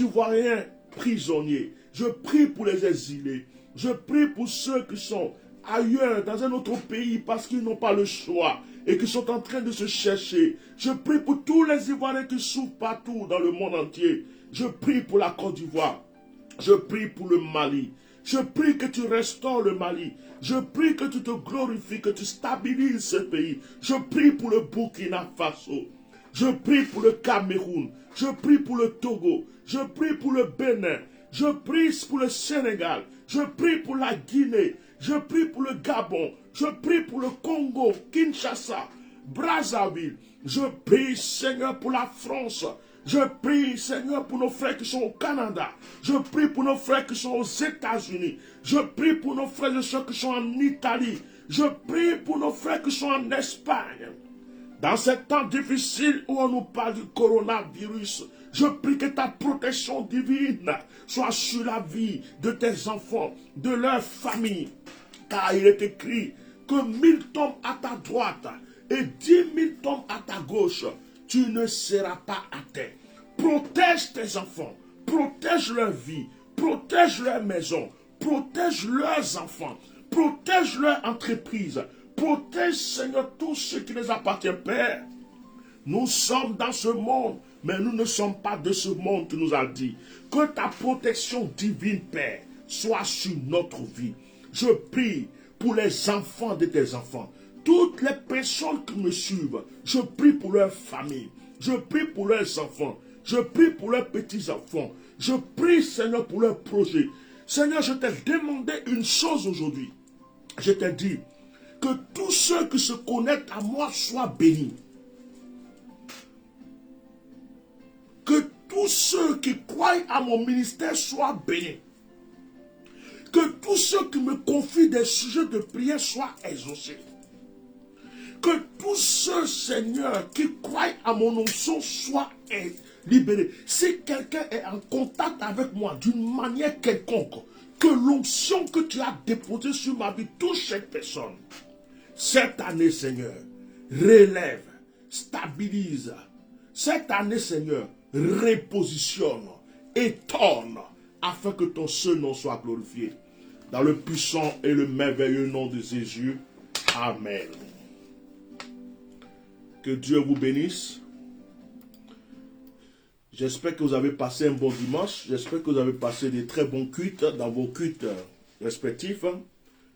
Ivoiriens prisonniers. Je prie pour les exilés. Je prie pour ceux qui sont ailleurs, dans un autre pays, parce qu'ils n'ont pas le choix et qui sont en train de se chercher. Je prie pour tous les Ivoiriens qui souffrent partout dans le monde entier. Je prie pour la Côte d'Ivoire. Je prie pour le Mali. Je prie que tu restaures le Mali. Je prie que tu te glorifies, que tu stabilises ce pays. Je prie pour le Burkina Faso. Je prie pour le Cameroun. Je prie pour le Togo. Je prie pour le Bénin. Je prie pour le Sénégal. Je prie pour la Guinée. Je prie pour le Gabon. Je prie pour le Congo, Kinshasa, Brazzaville. Je prie, Seigneur, pour la France. Je prie, Seigneur, pour nos frères qui sont au Canada. Je prie pour nos frères qui sont aux États-Unis. Je prie pour nos frères et sœurs qui sont en Italie. Je prie pour nos frères qui sont en Espagne. Dans ces temps difficiles où on nous parle du coronavirus, je prie que ta protection divine soit sur la vie de tes enfants, de leur famille. Car il est écrit que 1000 tombent à ta droite et 10 000 tombent à ta gauche. Tu ne seras pas atteint. Protège tes enfants, protège leur vie, protège leur maison, protège leurs enfants, protège leur entreprise, protège, Seigneur, tout ce qui les appartient, Père. Nous sommes dans ce monde, mais nous ne sommes pas de ce monde, tu nous as dit. Que ta protection divine, Père, soit sur notre vie. Je prie pour les enfants de tes enfants. Toutes les personnes qui me suivent, je prie pour leurs familles. Je prie pour leurs enfants. Je prie pour leurs petits-enfants. Je prie, Seigneur, pour leurs projets. Seigneur, je t'ai demandé une chose aujourd'hui. Je t'ai dit que tous ceux qui se connectent à moi soient bénis. Que tous ceux qui croient à mon ministère soient bénis. Que tous ceux qui me confient des sujets de prière soient exaucés. Que tous ceux, Seigneur, qui croient à mon onction soient libérés. Si quelqu'un est en contact avec moi d'une manière quelconque, que l'onction que tu as déposée sur ma vie touche cette personne. Cette année, Seigneur, relève, stabilise. Cette année, Seigneur, repositionne, étonne, afin que ton seul nom soit glorifié. Dans le puissant et le merveilleux nom de Jésus. Amen. Que Dieu vous bénisse. J'espère que vous avez passé un bon dimanche. J'espère que vous avez passé des très bons cultes dans vos cultes respectifs.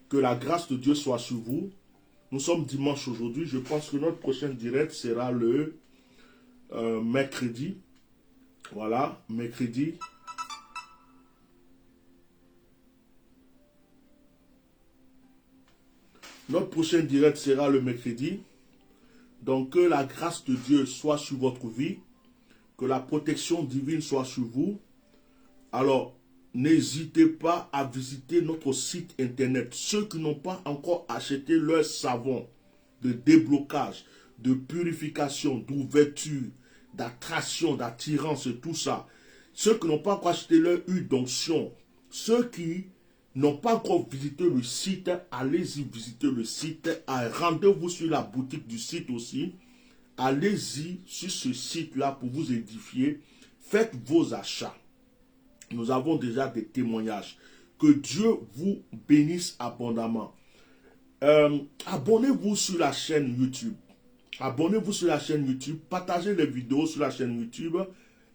Que la grâce de Dieu soit sur vous. Nous sommes dimanche aujourd'hui. Je pense que notre prochain direct sera le mercredi. Voilà, mercredi. Notre prochain direct sera le mercredi. Donc que la grâce de Dieu soit sur votre vie. Que la protection divine soit sur vous. Alors, n'hésitez pas à visiter notre site internet. Ceux qui n'ont pas encore acheté leur savon de déblocage, de purification, d'ouverture, d'attraction, d'attirance et tout ça. Ceux qui n'ont pas encore acheté leur huile d'onction. Ceux qui n'ont pas encore visité le site, allez-y visiter le site. Rendez-vous sur la boutique du site aussi. Allez-y sur ce site-là pour vous édifier. Faites vos achats. Nous avons déjà des témoignages. Que Dieu vous bénisse abondamment. Abonnez-vous sur la chaîne YouTube. Abonnez-vous sur la chaîne YouTube. Partagez les vidéos sur la chaîne YouTube.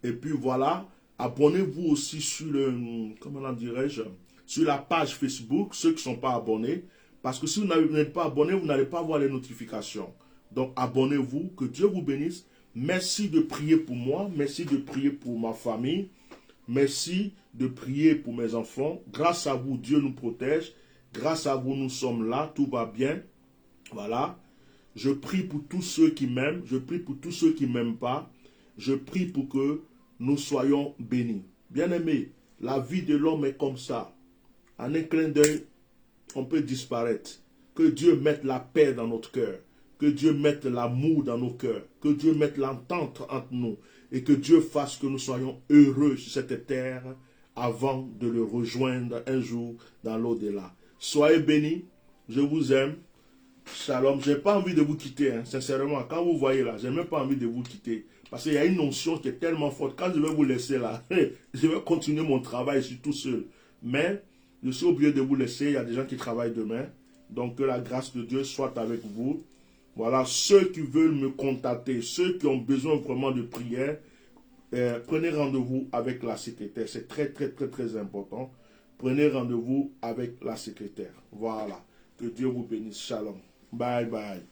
Et puis voilà. Abonnez-vous aussi sur le... Comment dirais-je? Sur la page Facebook, ceux qui ne sont pas abonnés. Parce que si vous n'êtes pas abonné, vous n'allez pas voir les notifications. Donc abonnez-vous, que Dieu vous bénisse. Merci de prier pour moi, merci de prier pour ma famille. Merci de prier pour mes enfants. Grâce à vous, Dieu nous protège. Grâce à vous, nous sommes là, tout va bien. Voilà. Je prie pour tous ceux qui m'aiment, je prie pour tous ceux qui ne m'aiment pas. Je prie pour que nous soyons bénis. Bien-aimés, la vie de l'homme est comme ça. En un clin d'œil, on peut disparaître. Que Dieu mette la paix dans notre cœur. Que Dieu mette l'amour dans nos cœurs. Que Dieu mette l'entente entre nous. Et que Dieu fasse que nous soyons heureux sur cette terre avant de le rejoindre un jour dans l'au-delà. Soyez bénis. Je vous aime. Shalom. Je n'ai pas envie de vous quitter. Hein. Sincèrement, quand vous voyez là, je n'ai même pas envie de vous quitter. Parce qu'il y a une notion qui est tellement forte. Quand je vais vous laisser là, je vais continuer mon travail, je suis tout seul. Mais je suis obligé de vous laisser. Il y a des gens qui travaillent demain. Donc que la grâce de Dieu soit avec vous. Voilà, ceux qui veulent me contacter, ceux qui ont besoin vraiment de prière, prenez rendez-vous avec la secrétaire. C'est très, très, très, très important. prenez rendez-vous avec la secrétaire. Voilà. Que Dieu vous bénisse. Shalom. Bye bye.